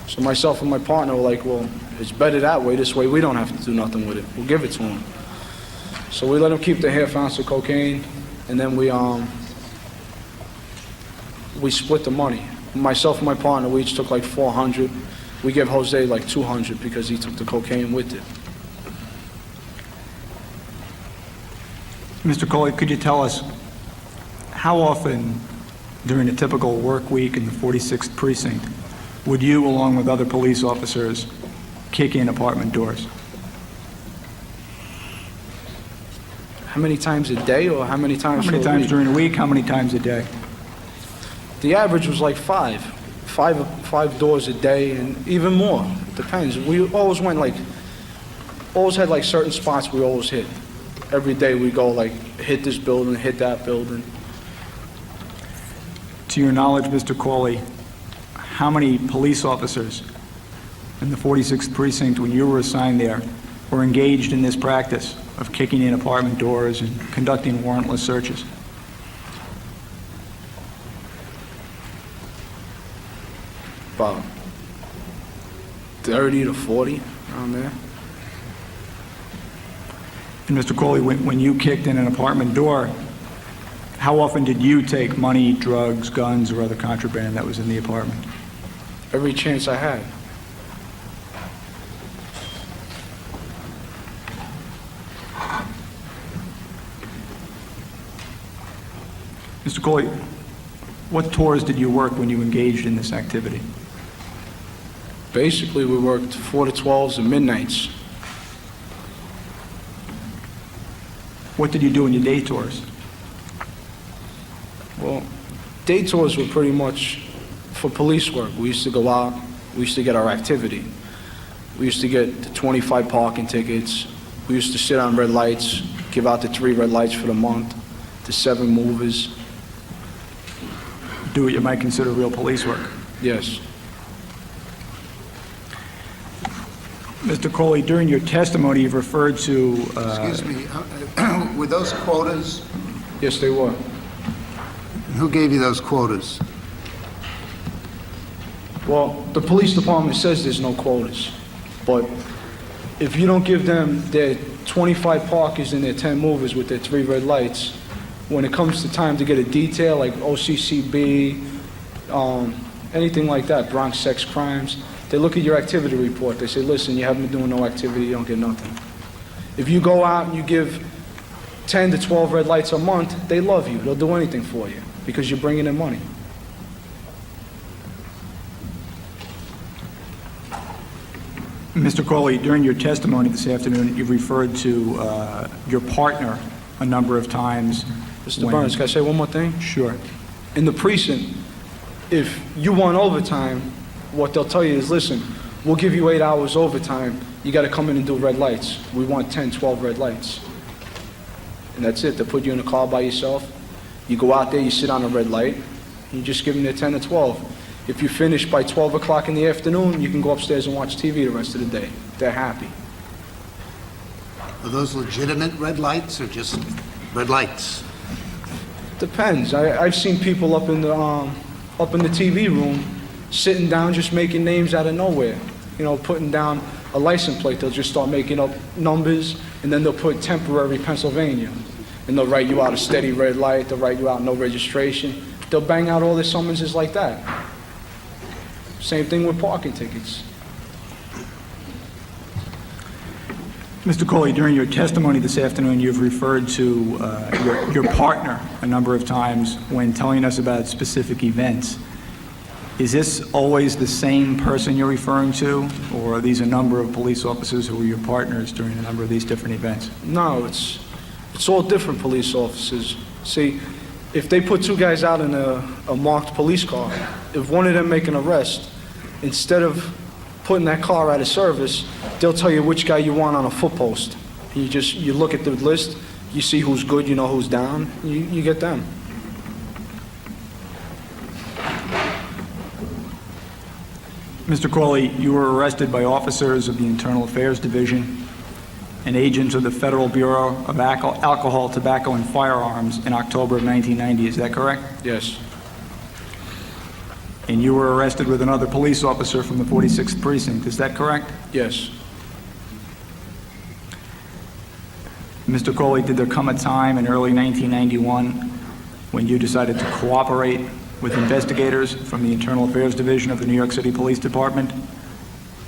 So myself and my partner were like, well, it's better that way. This way we don't have to do nothing with it. We'll give it to him. So we let him keep the half ounce of cocaine, and then we split the money. Myself and my partner, we each took like 400. We gave Jose like 200 because he took the cocaine with it. Mr. Cawley, could you tell us how often during a typical work week in the 46th precinct would you, along with other police officers, kick in apartment doors? How many times a day or how many times How many for a times week? during a week? How many times a day? The average was like five doors a day and even more. It depends. We always always had like certain spots we always hit. Every day we go like hit this building, hit that building. To your knowledge, Mr. Cawley, how many police officers in the 46th precinct, when you were assigned there, were engaged in this practice of kicking in apartment doors and conducting warrantless searches? About 30 to 40 around there. And Mr. Cawley, when you kicked in an apartment door, how often did you take money, drugs, guns, or other contraband that was in the apartment? Every chance I had. Mr. Cawley, what tours did you work when you engaged in this activity? Basically, we worked 4 to 12s and midnights. What did you do in your day tours? Well, Day tours were pretty much for police work. We used to go out, we used to get our activity. We used to get the 25 parking tickets. We used to sit on red lights, give out the 3 red lights for the month, the 7 movers. Do what you might consider real police work. Yes. Mr. Cawley, during your testimony, you've referred to... Excuse me, were those quotas? Yes, they were. Who gave you those quotas? Well, the police department says there's no quotas, but if you don't give them their 25 parkers and their 10 movers with their 3 red lights, when it comes to time to get a detail like OCCB, anything like that, Bronx sex crimes, they look at your activity report. They say, listen, you haven't been doing no activity, you don't get nothing. If you go out and you give 10 to 12 red lights a month, they love you. They'll do anything for you because you're bringing in money. Mr. Cawley, during your testimony this afternoon, you've referred to your partner a number of times. Mr. Burns, can I say one more thing? Sure. In the precinct, if you want overtime, what they'll tell you is, listen, we'll give you 8 hours overtime. You got to come in and do red lights. We want 10, 12 red lights. And that's it. They'll put you in a car by yourself. You go out there, you sit on a red light, and you just give them their 10 or 12. If you finish by 12 o'clock in the afternoon, you can go upstairs and watch TV the rest of the day. They're happy. Are those legitimate red lights or just red lights? Depends. I've seen people up in the TV room, sitting down, just making names out of nowhere. You know, putting down a license plate. They'll just start making up numbers, and then they'll put temporary Pennsylvania, and they'll write you out a steady red light. They'll write you out no registration. They'll bang out all their summonses like that. Same thing with parking tickets. Mr. Cawley, during your testimony this afternoon, you've referred to your partner a number of times when telling us about specific events. Is this always the same person you're referring to, or are these a number of police officers who were your partners during a number of these different events? No, it's all different police officers. See, if they put 2 guys out in a marked police car, if one of them make an arrest, instead of putting that car out of service, they'll tell you which guy you want on a foot post. You look at the list, you see who's good, you know who's down, you get them. Mr. Cawley, you were arrested by officers of the Internal Affairs Division and agents of the Federal Bureau of Alcohol, Tobacco, and Firearms in October of 1990. Is that correct? Yes. And you were arrested with another police officer from the 46th Precinct. Is that correct? Yes. Mr. Cawley, did there come a time in early 1991 when you decided to cooperate with investigators from the Internal Affairs Division of the New York City Police Department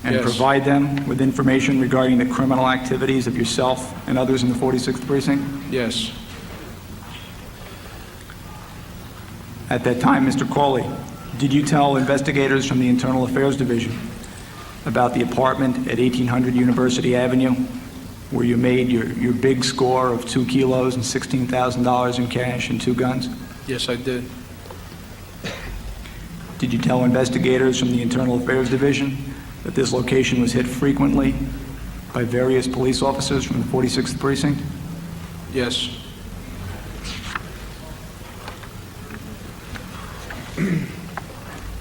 and Yes. provide them with information regarding the criminal activities of yourself and others in the 46th Precinct? Yes. At that time, Mr. Cawley, did you tell investigators from the Internal Affairs Division about the apartment at 1800 University Avenue where you made your big score of 2 kilos and $16,000 in cash and 2 guns? Yes, I did. Did you tell investigators from the Internal Affairs Division that this location was hit frequently by various police officers from the 46th Precinct? Yes.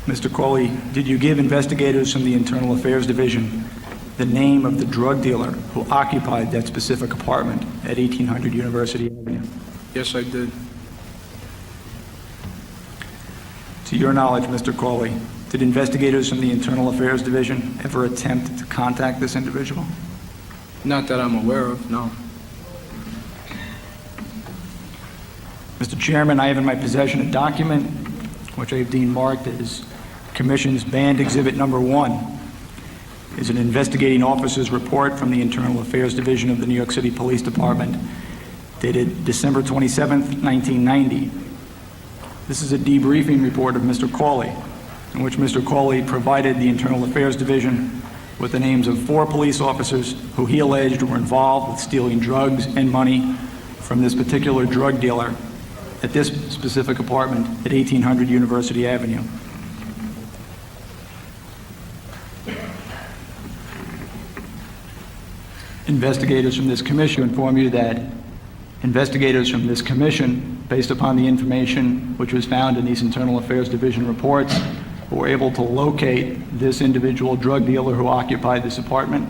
Mr. Cawley, did you give investigators from the Internal Affairs Division the name of the drug dealer who occupied that specific apartment at 1800 University Avenue? Yes, I did. To your knowledge, Mr. Cawley, did investigators from the Internal Affairs Division ever attempt to contact this individual? Not that I'm aware of, no. Mr. Chairman, I have in my possession a document which I have deemed marked as Commission's Banned Exhibit Number 1. Is an investigating officer's report from the Internal Affairs Division of the New York City Police Department dated December 27th, 1990. This is a debriefing report of Mr. Cawley, in which Mr. Cawley provided the Internal Affairs Division with the names of 4 police officers who he alleged were involved with stealing drugs and money from this particular drug dealer at this specific apartment at 1800 University Avenue. Investigators from this commission inform you that investigators from this commission, based upon the information which was found in these Internal Affairs Division reports, were able to locate this individual drug dealer who occupied this apartment,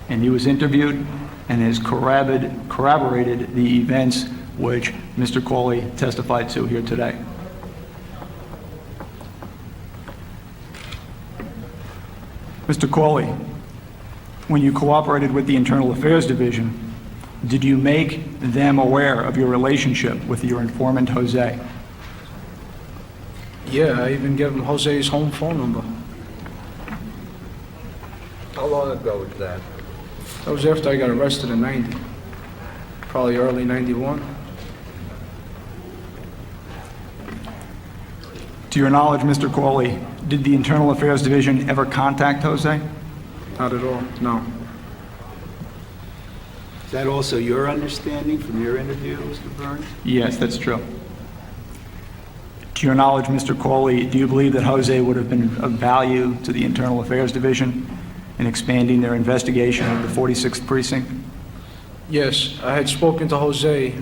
and he was interviewed and has corroborated the events which Mr. Cawley testified to here today. Mr. Cawley, when you cooperated with the Internal Affairs Division, did you make them aware of your relationship with your informant, Jose? Yeah, I even gave him Jose's home phone number. How long ago was that? That was after I got arrested in 90, probably early 91. To your knowledge, Mr. Cawley, did the Internal Affairs Division ever contact Jose? Not at all, no. Is that also your understanding from your interview, Mr. Burns? Yes, that's true. To your knowledge, Mr. Cawley, do you believe that Jose would have been of value to the Internal Affairs Division in expanding their investigation of the 46th Precinct? Yes, I had spoken to Jose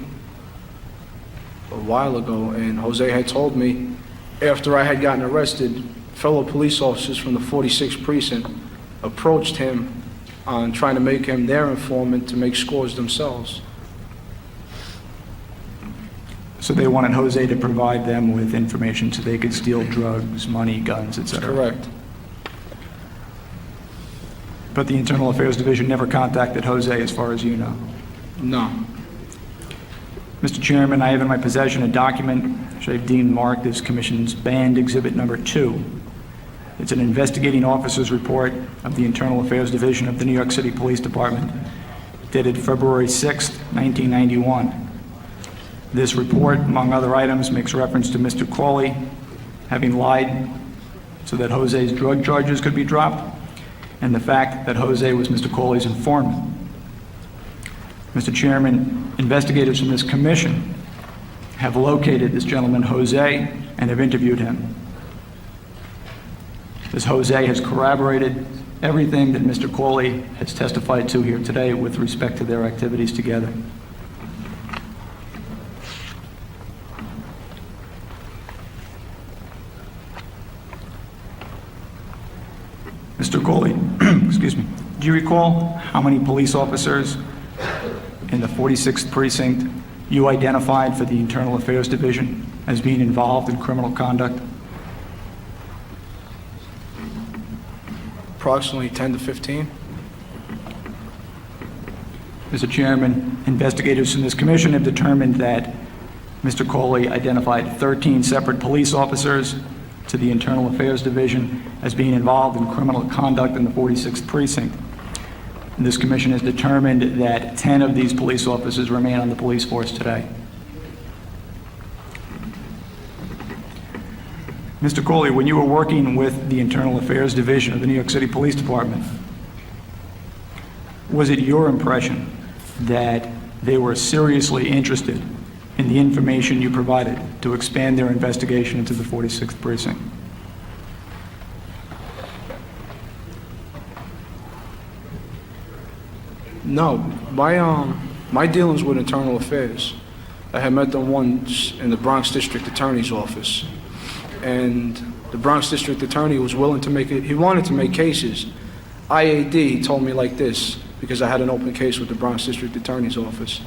a while ago, and Jose had told me after I had gotten arrested, fellow police officers from the 46th Precinct approached him on trying to make him their informant to make scores themselves. So they wanted Jose to provide them with information so they could steal drugs, money, guns, etc. Correct. But the Internal Affairs Division never contacted Jose, as far as you know. No. Mr. Chairman, I have in my possession a document which I've deemed marked as Commission's Banned Exhibit Number 2. It's an investigating officer's report of the Internal Affairs Division of the New York City Police Department, dated February 6, 1991. This report, among other items, makes reference to Mr. Cawley having lied so that Jose's drug charges could be dropped, and the fact that Jose was Mr. Cawley's informant. Mr. Chairman, investigators from this commission have located this gentleman, Jose, and have interviewed him. This Jose has corroborated everything that Mr. Cawley has testified to here today with respect to their activities together. Mr. Cawley, excuse me, do you recall how many police officers in the 46th Precinct you identified for the Internal Affairs Division as being involved in criminal conduct? Approximately 10 to 15. Mr. Chairman, investigators from this commission have determined that Mr. Cawley identified 13 separate police officers to the Internal Affairs Division as being involved in criminal conduct in the 46th Precinct. And this commission has determined that 10 of these police officers remain on the police force today. Mr. Cawley, when you were working with the Internal Affairs Division of the New York City Police Department, was it your impression that they were seriously interested in the information you provided to expand their investigation into the 46th Precinct? No, my dealings with Internal Affairs, I had met them once in the Bronx District Attorney's office, and the Bronx District Attorney was willing to make it, he wanted to make cases. IAD told me like this, because I had an open case with the Bronx District Attorney's office.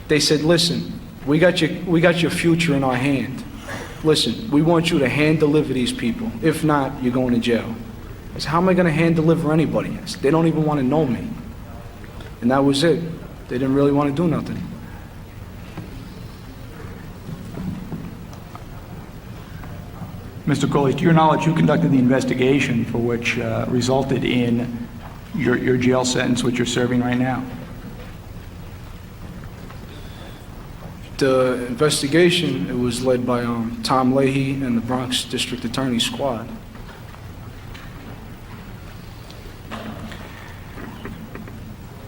They said, listen, we got your future in our hand. Listen, we want you to hand deliver these people. If not, you're going to jail. I said, how am I going to hand deliver anybody? I said, they don't even want to know me. And that was it. They didn't really want to do nothing. Mr. Cawley, to your knowledge, you conducted the investigation for which resulted in your jail sentence, which you're serving right now. The investigation, it was led by Tom Leahy and the Bronx District Attorney's squad.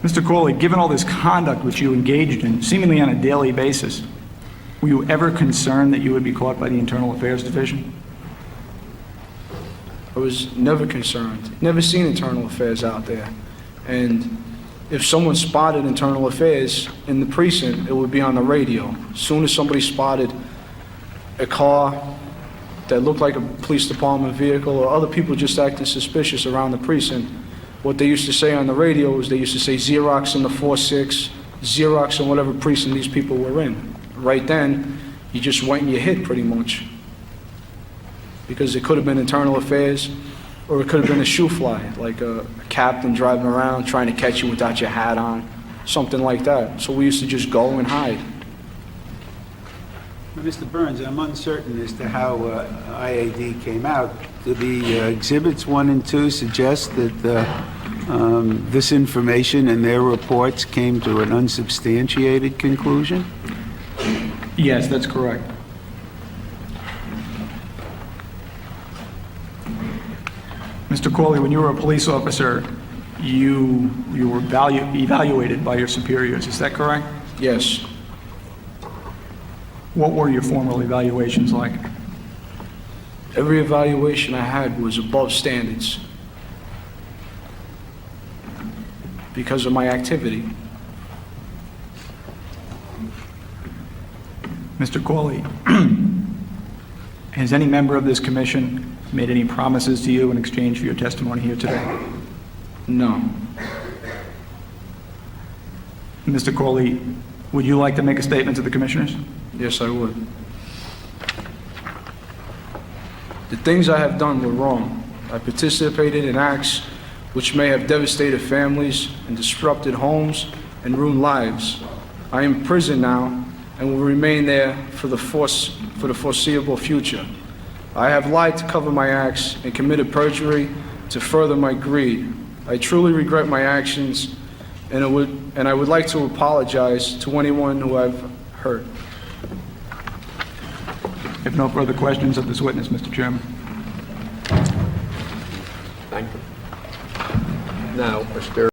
Mr. Cawley, given all this conduct which you engaged in, seemingly on a daily basis, Were you ever concerned that you would be caught by the Internal Affairs Division? I was never concerned, never seen internal affairs out there. And if someone spotted internal affairs in the precinct, it would be on the radio. As soon as somebody spotted a car that looked like a police department vehicle or other people just acting suspicious around the precinct, what they used to say on the radio was they used to say Xerox in the 4-6, Xerox in whatever precinct these people were in. Right then, you just went and you hit pretty much. Because it could have been internal affairs, or it could have been a shoe fly, like a captain driving around trying to catch you without your hat on, something like that. So we used to just go and hide. Mr. Burns, I'm uncertain as to how IAD came out. Do the Exhibits 1 and 2 suggest that this information and their reports came to an unsubstantiated conclusion? Yes, that's correct. Mr. Cawley, when you were a police officer, you were evaluated by your superiors, is that correct? Yes. What were your formal evaluations like? Every evaluation I had was above standards because of my activity. Mr. Cawley, has any member of this commission made any promises to you in exchange for your testimony here today? No. Mr. Cawley, would you like to make a statement to the commissioners? Yes, I would. The things I have done were wrong. I participated in acts which may have devastated families and disrupted homes and ruined lives. I am in prison now and will remain there for the foreseeable future. I have lied to cover my acts and committed perjury to further my greed. I truly regret my actions, and I would like to apologize to anyone who I've hurt. If no further questions of this witness, Mr. Chairman. Thank you. Now, Mr.